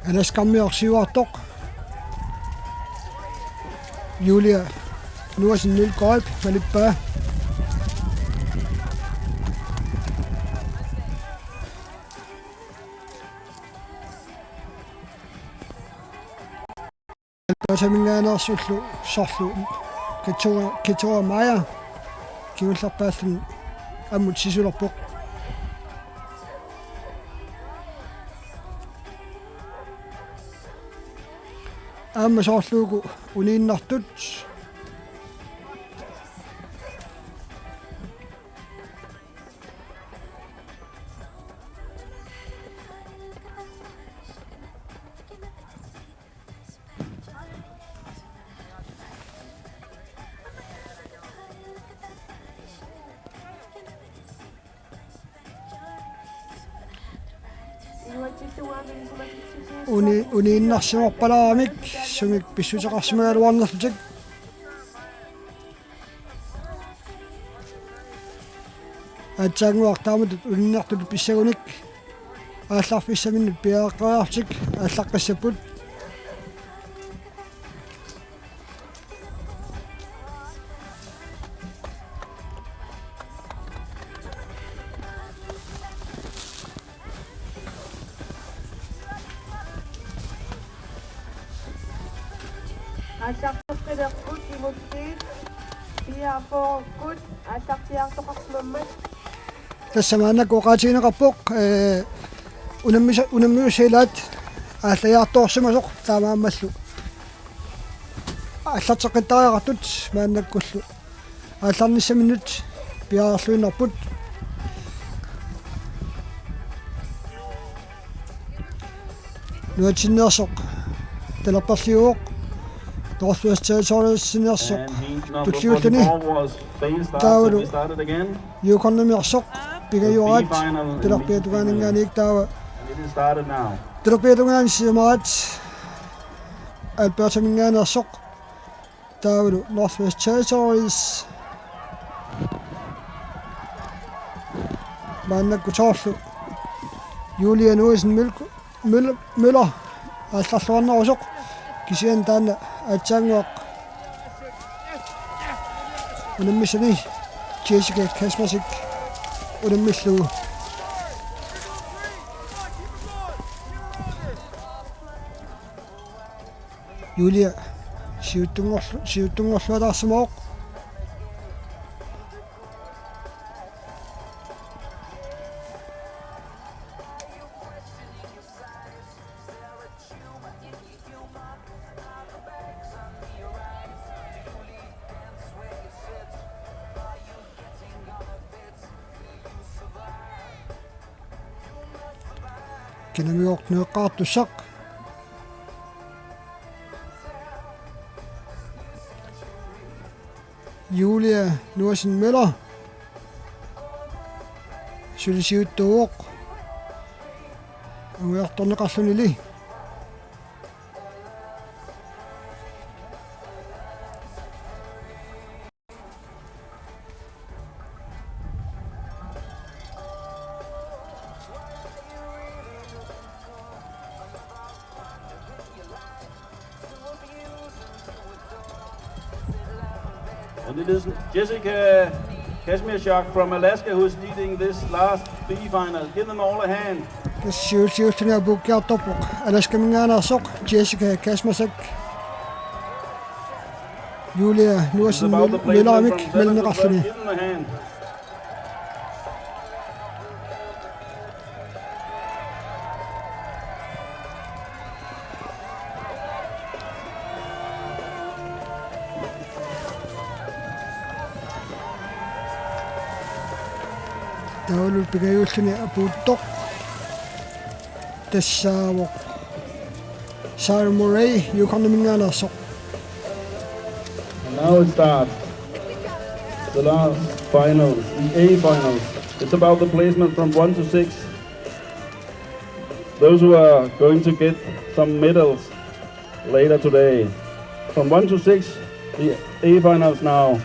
Alaskammiorsiuartoq Julia Nuusin Nilkolp Malippaa. Tasamingaanarsullu sorlu Kitora Maja kiullarpaassuni ammut sisulerpoq. Amma sorluugu uniinnartut uniinnarsimorpalaamik sumik pissuteqarsimagaaluarnerlutik атсаангуартааматут униннартулу писсагуник аалларфиссаминнут пиааққариартик ааллаққассаппут Ааллартэрпилерпут имуттиит пиаафооркут ааллартиартоқарсимаммат тассамаанак оқаатигинеқарпоқ унаммиусилаат ааллаярторсимасоқ таамааммаллу ааллартеқиттариақартут мааннаккуллу аалларниссаминнут пиаарлуиннарпут нуатсиннеерсоқ талерперлиуоқ Northwest Territories sinnersoq tutliulluni taavalu yuukornamiarsoq pigayuaraat tilerpiatugaanangaaniik taava tilerpiatugaanissimaraat Alberta-mingaanерsoq taavalu Northwest Territories maannakkutorlu Julia Nuusin Møller aallarluarnarusoq kisian taanna atsaanguaq unammisani Jessica Kasmasik unammislugu Julia siuttungorluataarsimooq kinamiortneeqqaartussaq Julia Nuusin Møller sulisiuttuuq anguartorneqarlunili And it is Jessica Kasmirchuk from Alaska who's leading this last B-final. Give them all a hand. siulsiulluna bukkiartorpoq Alaska-mingaanarsoq Jessica Kasmirchuk Julia Nuusin Mølleramik melneqarluni Give them a hand. Taulu pigayulluni apuuttoq tassaavoq Sarah Murray yuqarnimingaanarsoq. Now it starts. The last finals, the A finals. It's about the placement from 1 to 6. Those who are going to get some medals later today. From 1 to 6, the A finals now.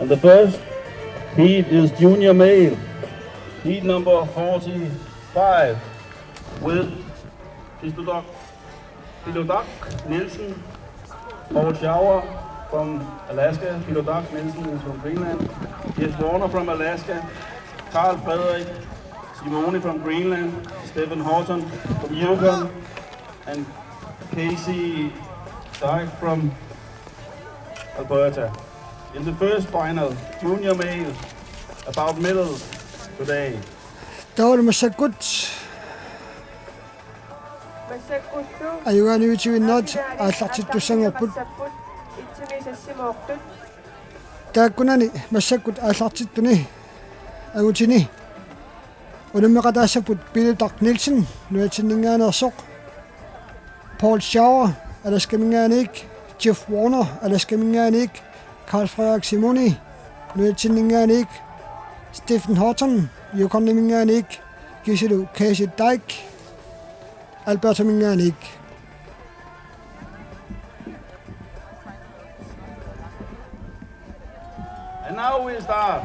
And the first heat is junior male. Heat number 45 with Pilodak Nielsen, Paul Schauer from Alaska. Pilodak Nielsen is from Greenland. Jeff Warner from Alaska. Carl Frederik Simoni from Greenland. Stephen Horton from Yukon. And Casey Dyke from Alberta. In the first final, junior male, about medals today. Taulu massakut Massakuttu ayugaaniutuinnaat aallartittussangerput ittimisassimooqtut taakkunani massakut aallartittuni agutini unammeqataassaput Pilodak Nielsen nuatinningaanерsoq Paul Schauer alaskamingaaniik Jeff Warner alaskamingaaniik Carl Frederik Simoni nuatinningaaniik Stephen Horton yuqarnimingaaniik kisilu Casey Dyke Alberta mingaaniik. And now we start.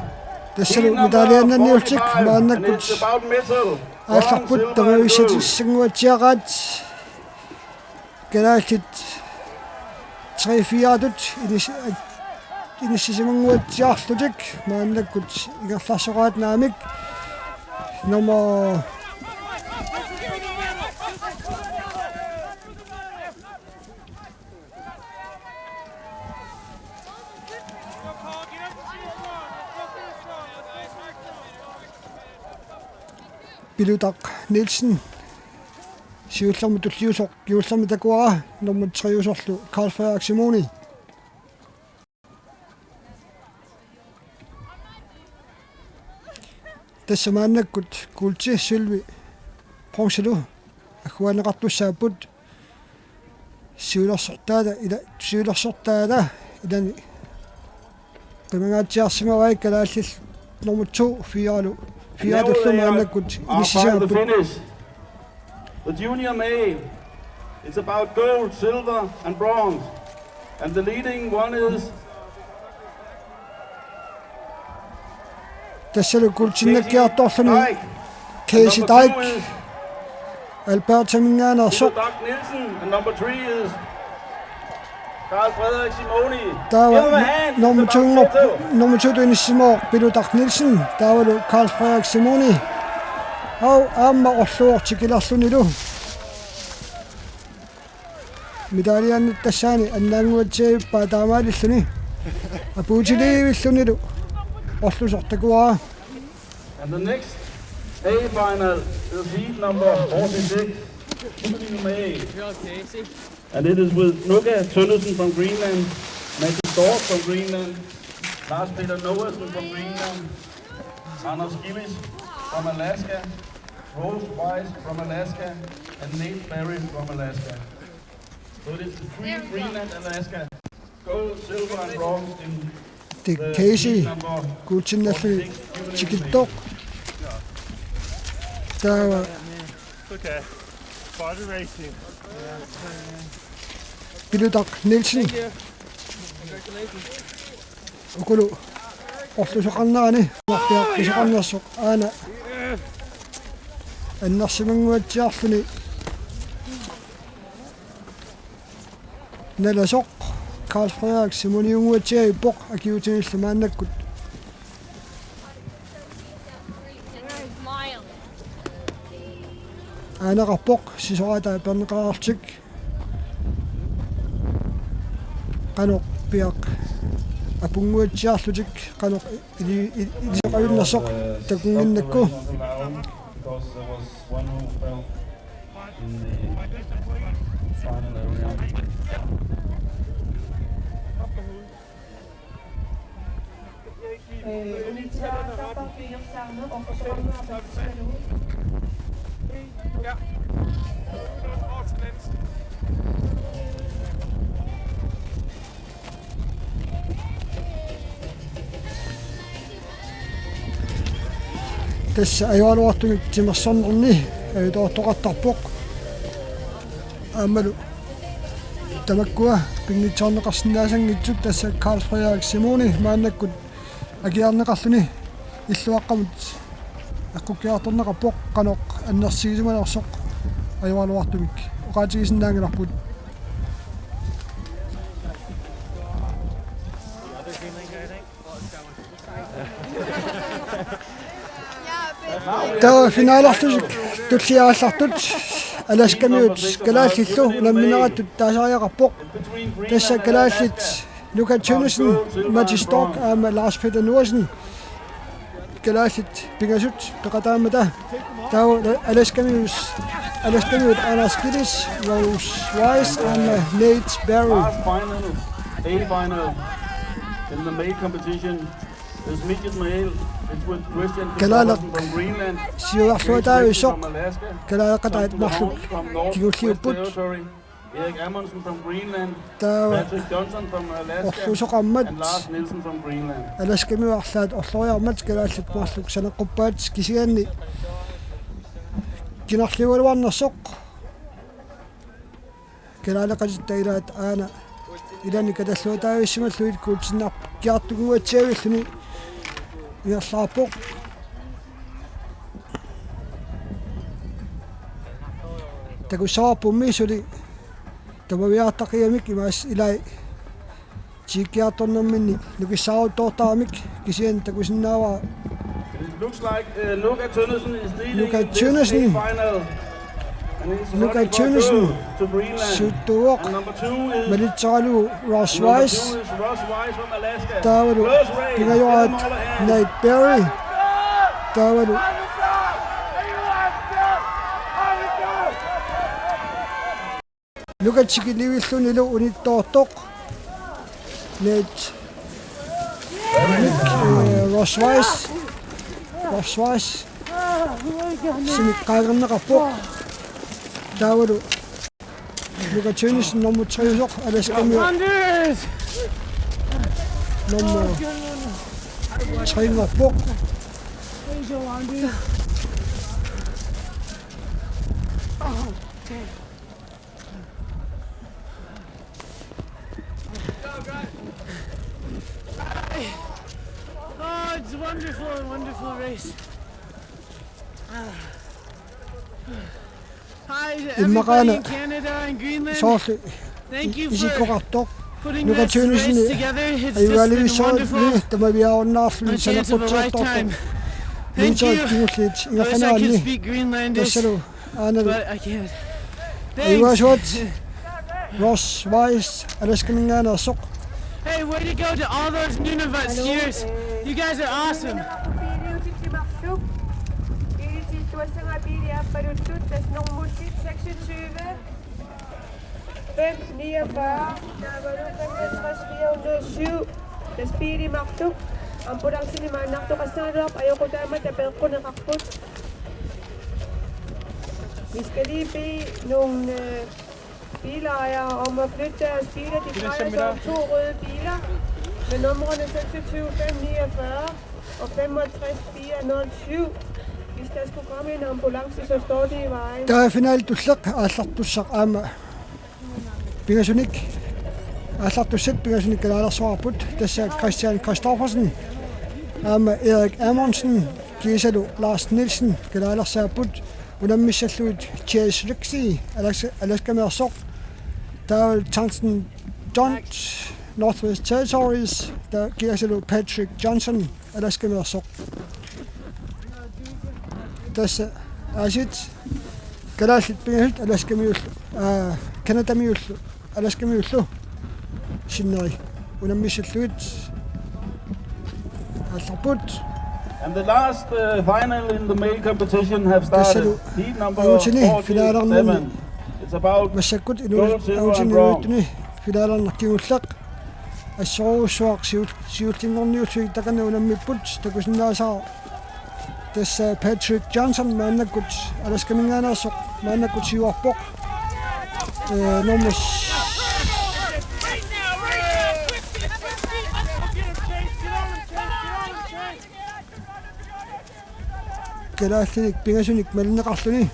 Tassalu medaliannanniultik and maannakkut it's about metal. aallarput tamavissatissanguatiaqaat Kalaallit 3-4-tut inissisimangguatiarlutik maannakkut igerlarsoqaat naamik nummer Pilodak Nielsen siullermutulliusoq kiullermitakuara nummer 3 usorlu Carl Frederik Simoni. Tässä maannakkut kulti Sylvi Pronsilu akhuaneqartussaaput siulersortaada ilani qimangaatsiarsimavai Kalaallit nummer 2 fialu fiatullu maannakkut Our final inissisaaput finish. The junior male. It's about gold, silver, and bronze. And the leading one is tassalu kultinnakiartorluni Dyke. Casey Number 2 Dyke is Alberta mingaanерsoq Doc Nielsen. And number 3 is Carl Frederik Simoni. Give taava him a hand. nummer It's 2 about metal. nummer 2 inissimoo Pilodak Nielsen taavalu Carl Frederik Simoni au aamma orluortikilarlunilu medaliannut tassaani annaanguatsiippaa taamaalilluni apuutiliivillunilu orlusortakuara. And the next A final is heat number 46. Junior male. Casey. And it is with Nuka Tønnesen from Greenland, Matthew Dorf from Greenland, Lars Peter Noasen from Greenland, Anders Gillis from Alaska, Rose Weiss from Alaska, and Nate Berry from Alaska. So it is the 3 Greenland, Alaska, gold, silver, and bronze in Det the Casey heat number kultinnallu 46. tikittoq taava Okay. Body racing. Pilodak Nielsen Thank you. Congratulations. ukulu orlusoqarnaani marpiaqqisoqarnersoq aana annarsimanguatsiarluni nalasoq Carl Frederik Simoni unguatsiagippoq akiutinillu maannakkut aanaqarpoq sisoqataa perneqarartik qanoq piaq apunguatsiarlutik qanoq ilisoqayunnersoq takunginnakku Because there was one who fell in the final area. Ja. Over til den anden side. tässä ei ole luottunut sinne sonnonni ei toqattarpoq aamalu tamakkua pinngitsaarneqarsinnaasangitsuk tassa Carl Frederik Simoni maannakkut agiarneqarluni illuaqqamut аққуккиарторнеқарпоқ қаноқ аннерсигисуманерсоқ аюалуартумик оqaatigisinnaangilarput таа финалартусик туллиааллартут аласкамиут калааллиллу намминератут таасариақарпоқ тасса калааллит Luka Tønnesen, Matti Stork aama Lars Peter Norsen Kalaallit pingasut peqataamata tau alaskamius Anders Gillis Rose Wise and Nate Barry. Last final, A-final in the male competition is midget male. It's with Christian from Greenland, Siuarluataayussoq from Alaska, kalaaqataat marluk from North kigulliupput Territory, Erik Amundsen from Greenland, tau Patrick Johnson from Alaska, orlusoqarmat and Lars Nielsen from Greenland. alaskamiuarlaat orloriarmat kalaallit marluk saneqquppaat kisigaanni kinarliualuarnersoq kalaaleqatittailaat aana ilani katalluataayussimalluit kuutsinnaar kiartuguatsiagilluni inerlaarpoq takussaarpummi suli tamaviaartaqiamik imaas ilai tiikkiartornerminni nukissaarutortaramik kisian takusinnaavaa It looks like Luka Tønnesen is leading Luka in this Tønnesen. A-final. And he's Luka running for Tønnesen. gold to Greenland. Suttuoq And number 2 is Malitsaralu Ross Number 2 Wise is Ross Wise from Alaska. taavalu Close race. pingajuaat Give them all a hand. Nate Barry taavalu Lukatsikiliuillunilu unittoortoq Nate Ross Wise simiqqaagerneqarpoq taavalu Luka Tønnesen nummer 3 usoq alaskamiu nummer 3 Oh, it's wonderful, wonderful race. Hi to everybody in Canada and Greenland. soorli Thank you for isikoqartoq putting Luka this race Tønnesen together. It's just ayuali been soorli wonderful. tamaviaornaarluni A chance of a lifetime. sanaqutsortoq Thank you. linsaakkingullit I wish I could ingaqanaanni speak Greenlandish, tassalu aanalu but I can't. ayuasuat Thanks. Ross Wise alaskamingaanarsoq Hey, way to go to all those Nunavut skiers. You guys are awesome. Vi skal lige bede nogle bilejere om at flytte deres biler. De drejer sig om 2 røde biler med numrene 26 549 og 65 407. Hvis der skulle komme en ambulance, så står de i vejen. taa finaalitullaq aallartussaq aama pingasunik aallartussat pingasunik kalaalersuarput tassa Christian Christoffersen aama Erik Amundsen kiisalu Lars Nielsen kalaalersaaput unammissalluit Chase Rixi alaskameersoq taa Tungsten Jones Northwest Territories taa kiisalu Patrick Johnson alaskameersoq tässä asit kalaallit pingasut alaskamiullu kanatamiullu alaskamiullu sinneri unammissalluit allarput And the last final in the male competition have started. Heat number Autini 47. It's about massakkut gold, silver and bronze. inuutini finaalarnarkigullaq assorusuaq siultingorniussui takana unammipput takusinnaasa tässä Patrick Johnson maannakut alaskamingaanarsoq maannakut siuarpoq nommas kalaallinik pingasunik malinneqarluni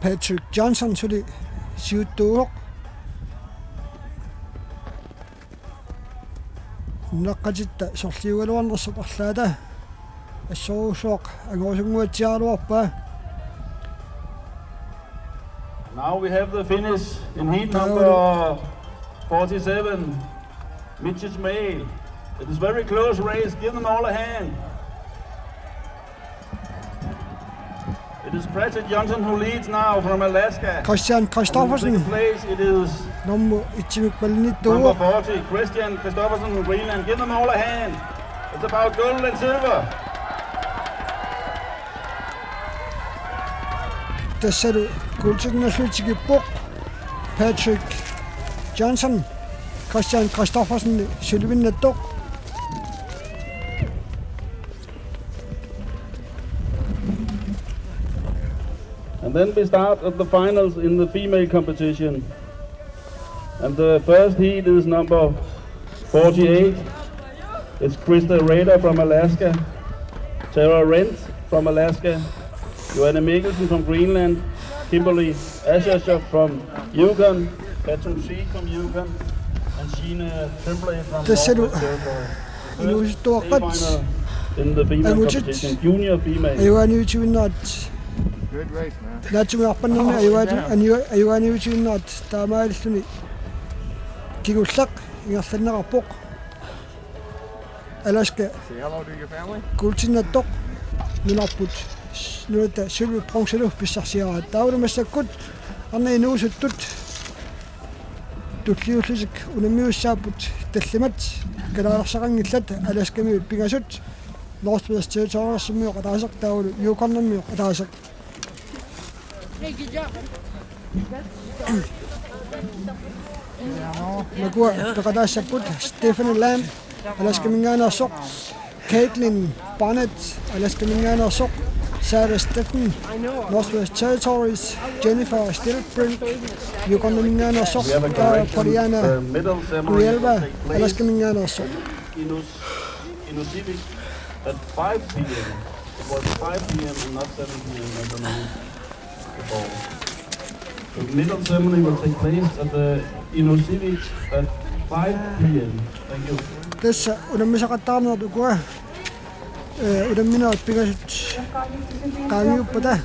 Patrick Johnson suli siuttuuroq naqqatitta sorliugaluarnersuq arlaata assorusuaq angoosunguatsialuarpaa. Now we have the finish in heat number 47, Mitch's male. It is very close race. Give them all a hand. It is Patrick Johnson who leads now from Alaska. Christian Christoffersen. In second place, it is number 40, Christian Christoffersen from Greenland. Give them all a hand. It's about gold and silver. Tässä kulttuurnasluitsikippoq Patrick Johnson, Christian Christoffersen sylvinnattoq. And then we start at the finals in the female competition. And the first heat is number 48. It's Krista Rader from Alaska, Tara Rent from Alaska, Joanne Mikkelsen from Greenland, Kimberly Asher from Yukon, Katrin C from Yukon, and Sheena Tremblay from Northwest Territory. First in the female competition, junior female. Good race, man. Naatsumiarpannarni ayuaniutiunnaat taamaalluni kigullaq ingerlanneqarpoq Alaska. Say hello to your family. Kultinnattoq nunarput nunaata sulu pronkselu pissarsiaraat taulumassakkut arna inuusuttut tulliullusik unammiussaaput tallimat kalaallarsaqangillat Alaskami pingasut Northwest Territoriessumiuq ataasaq taulu Yukonnermiuq ataasaq. Hey, good job. Nakua peqataassapput Stephen Lamb Alaskamingaanarsoq, Caitlin Barnett Alaskamingaanarsoq, Sarah Stephen Northwest Territories, Jennifer Stilbrink Yukonnermingaanarsoq, Poliana Grielva Alaskamingaanarsoq. Inusivik at 5 p.m. It was 5 p.m. and not 7 p.m. at the moment. The middle ceremony will take place at the Inusivik at 5 p.m. Thank you. Tässä unammisaqattaarnertu kua unamminaat pingasut qaamiuppata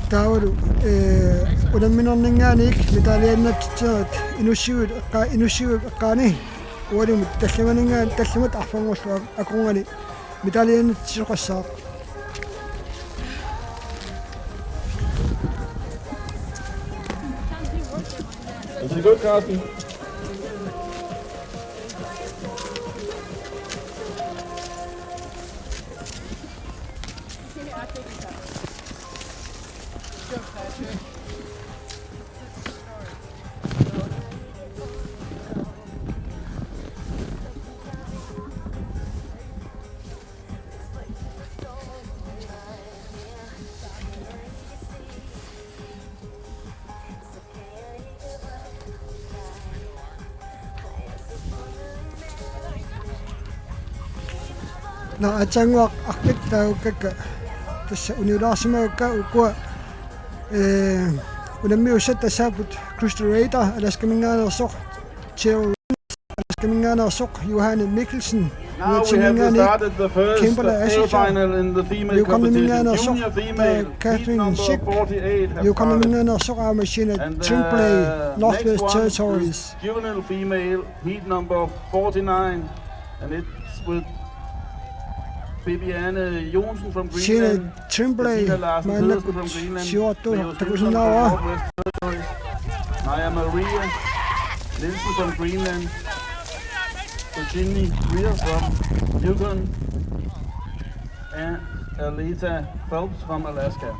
taavalu unamminerningaaniik mitaliannattirat inussiuit eqqaani ualimut tallimat arfangullu akungani mitaliannattisoqassaaq. Is it good, Carsten? Na atsanguaq arpit taukakka tässä uniulaarsimagakka ukua unammiussat tassaaput Krista Rader Alaskamingaanarsoq, Cheryl Alaskamingaanarsoq, Johanne Mikkelsen Now we have started the first A final in the female competition. Junior female, heat number 48 have started. And the next one is juvenile female, heat number 49. And it's with Bibiane Jonsen from Greenland, Bettina Larsen Pedersen from Greenland, Leo Stilson from Northwest Territories, Naya Maria Nielsen from Greenland, Virginia Greer from Yukon, and Alita Phelps from Alaska.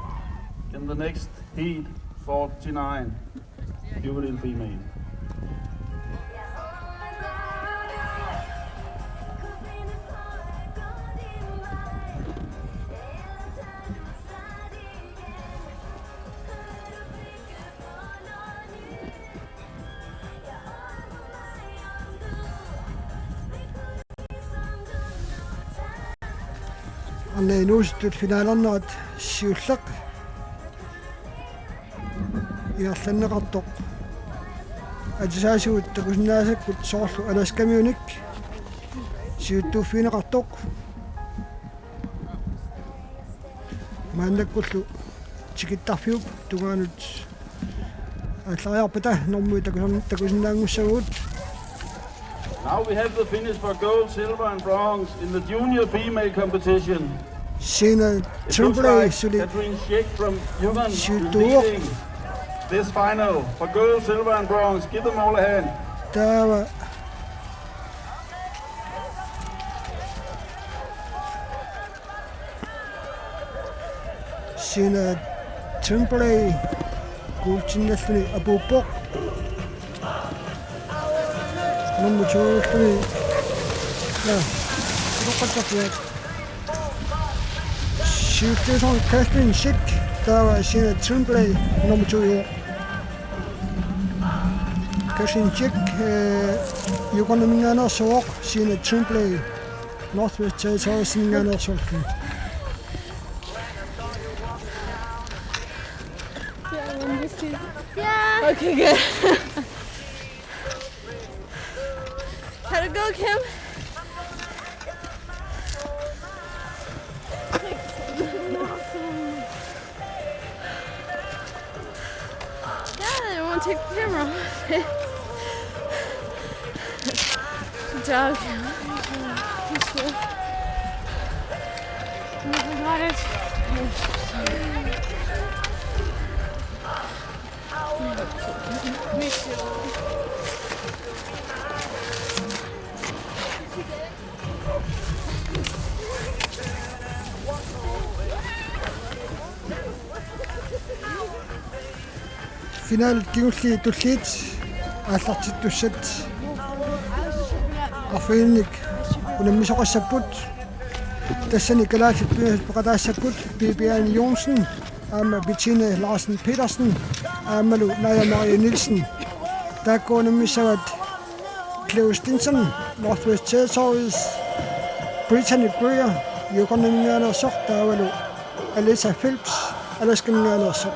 In the next heat, 49, juvenile female. Anne nuustut finaalannaat siullaq iarlanneqartoq атисаасуут такуснаасаккут соорлу аласкамиуник сиуттууффинеқартоқ мааннаккуллу тикиттарфиуп тугаанут аллариарпата нормуи такуснаангуссагуут. Now we have the finish for gold, silver and bronze in the junior female competition. Sina Tremblay Catherine Schick from Yukon is leading this final for gold, silver and bronze. Give them all a hand. Dawa Sina Tremblay Gulchinasli Abupok number 2 3 no shoots on Catherine Schick Dawa Sina Tremblay number 2 Catherine Schick Yukon Mingana Sok Sina Tremblay Northwest Territories Mingana Sok. Yeah. Okay, good. How'd it go, Kim? Yeah, I won't take the camera off. Good job, Kim. I got it. Me too. Final kiulli tulliit ааллартиттуссат арфиинник унаммисоқассаппут тассани Kalaallit пеқатаассаккут Bibiane Jonsen аама Bettina Larsen Pedersen аамалу Naya Maria Nielsen таккоонаммиссават Leo Stilson Northwest Territories Brittany Greer Yukon-Minganersoq taavalu Alita Phelps Alaska-Minganersoq.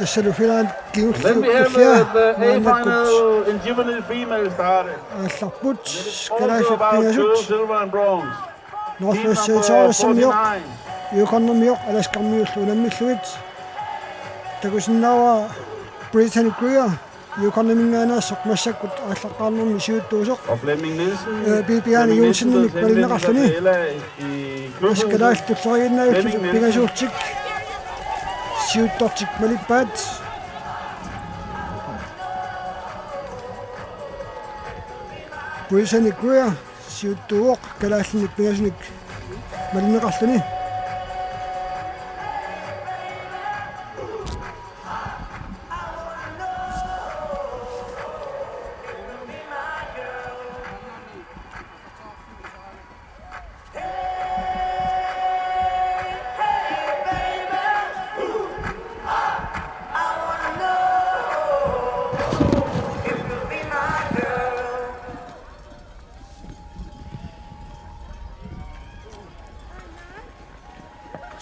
Then we have the A final in juvenile female started. It's also about gold, silver and bronze. Northwest Territories 49. Yukon-Miok Alaska-Miuk takusinnawa Brittany Greer Yukon-Minganersoq massakut ааллаққарнэрми сиуттуусоқ Bibiane Jonsen микпалинеқарлуни Kalaallit пигасууртик сиуттортик малиппаат Brittany Greer сиуттууоқ Kalaallit пигасуник малинеқарлуни.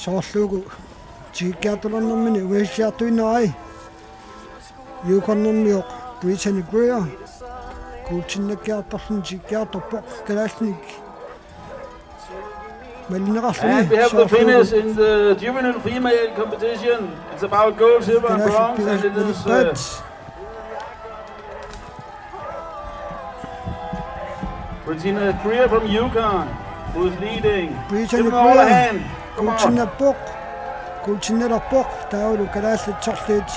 soorluugu tiikkiartularnermini uissiartuinnerai yuukornermioq Brittany Greer kuutsinnakiartorlun tiikkiartorpoq kalaallik And we have the finish in the juvenile female competition. It's about gold, silver and bronze, and it is Brittany Greer from Yukon who is leading. Brittany all a Greer hand. Come on. kuutsinnerpoq taulu kalaallit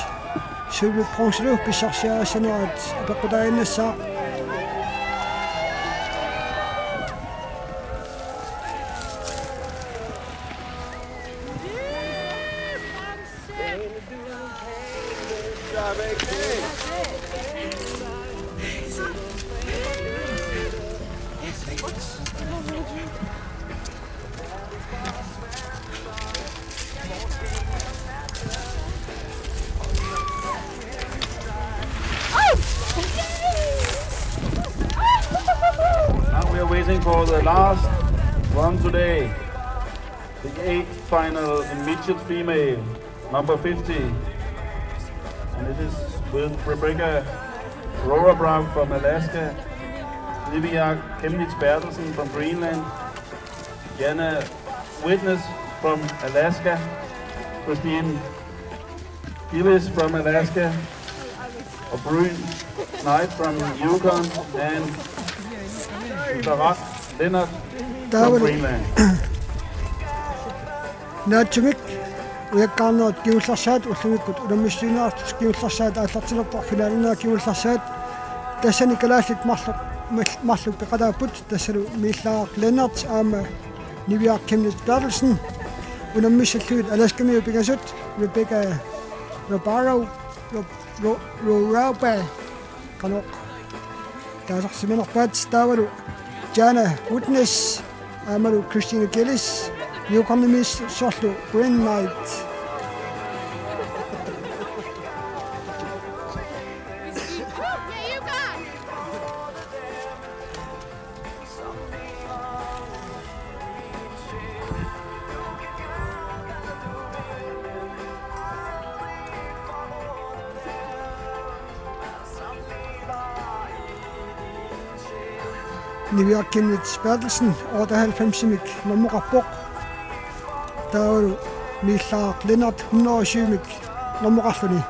Sylvie Pronsløv pisarsiarasanerat apaqutainassaa Waiting for the last run today, the 8th final in midget female, number 50, and it is with Rebecca Rorabraug from Alaska, Livia Kemnitz-Bertelsen from Greenland, Jana Witness from Alaska, Christine Gillis from Alaska, Bryn Knight from Yukon, and Leonard from Greenland. Naatsimik ujakkaarneq kiullarsaat ullumikkut ulammissiinaartus kiullarsaat aallartilerpoq finaalina kiullarsaat tassani kalaallit marluk peqataaput tassalu miillaaq Leonard aama Livia Kemnitz-Bertelsen ulammissalluit alaskamiu pigasut Rebecca Rorabraug qanoq taasarsimanerpaat taavalu Jana Witness amalu Christina Gillis Yukonnimis sorlu Bryn Knight Livia Kemnitz-Bertelsen 98-mik nummerappoq taavalu miillaaq Leonard 107-mik nummeralluni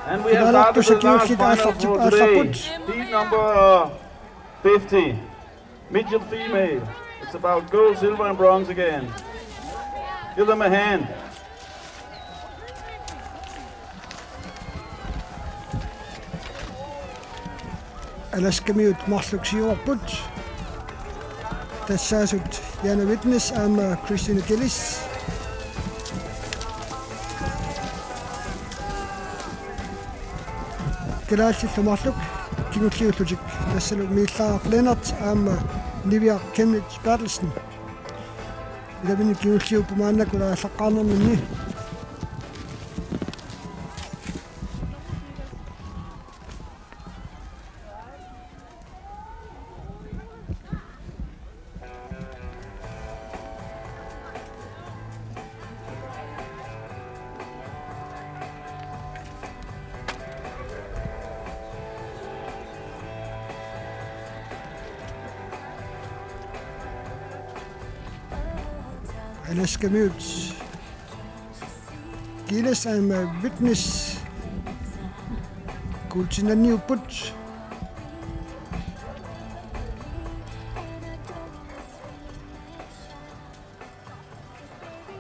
and we have started the last final for today. Heat number 50, midget female. It's about gold, silver and bronze again. Give them a hand. alaskamiut marluksiuarput tassaasut Jana Witness aama Christina Gillis kalaallilumarluk kingulliullutik tassalu miillaaq Leonard aama Livia Kemnitz-Bertelsen ilamini kingulliuppumaannakula allaqqaarnerminni alaskamiut Gillis aama Witness kuultinanniupput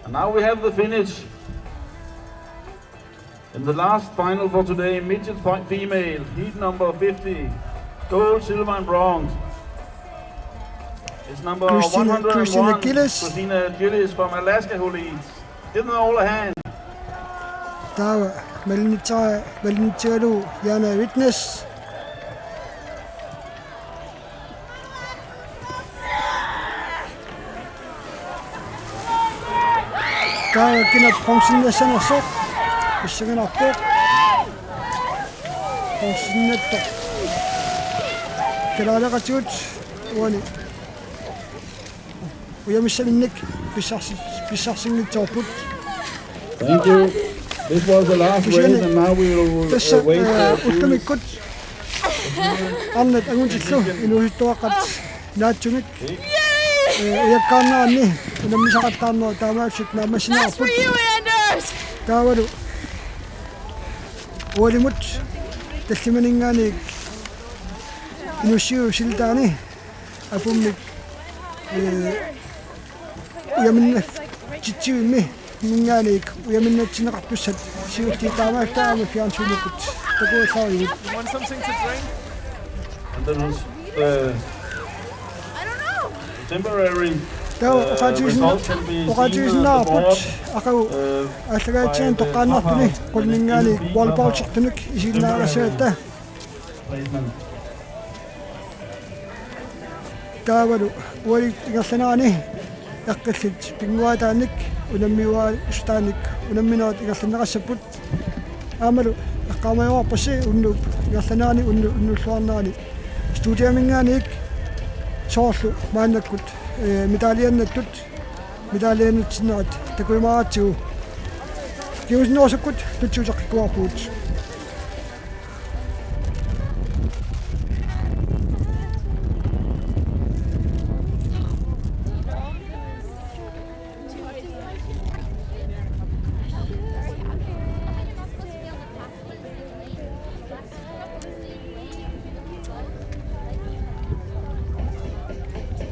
And now we have the finish in the last final for today, midget female, heat number 50, gold, silver and bronze. It's number 101, Christina Gillis from Alaska who leads. Give them all a hand. Tawa Malinichalu Jana Witness Tawa kina pongsinnasanersoq issaganarpoq pongsinnattoq kalaalaqatigut uani uyamissaminnik pissarsinngitsoorput Thank you. This was the last race, and now we will tässä wait for uttamikut annet anguntillu inuhittuaqat naatsumik ujakkaarneqni unammisaqattaarnua taamaavsit That's naammasinaarput for you, Anders! taavalu ualimut tallimaningaaniik inussiu siltaani apummik uyaminna titsiuimmi mingaaniik uyaminnatsineqartussat siultiitaamaaftaama fiansuunikut takuullaarivut. You want something to drink? And then I don't know. temporary Tau results can be seen on the uqatiisinaarput board. aqau allagaatian toqqaannartuni qulningaaniik wallpaulsertunik isiinnaarasaatta Placement. taavalu uali ingerlanaani eqqillit pinguataanik unammiuaa ustaanik unamminaat ingerlanaqassaput aamalu eqqaamajuarpassi unnuup ingerlanaani unnulluarnaani studiamingaaniik soorlu maannakkut mitaliannattut mitaliannutsinerat takuimaatigu kiusinoosakut tutsuusaqquarpuut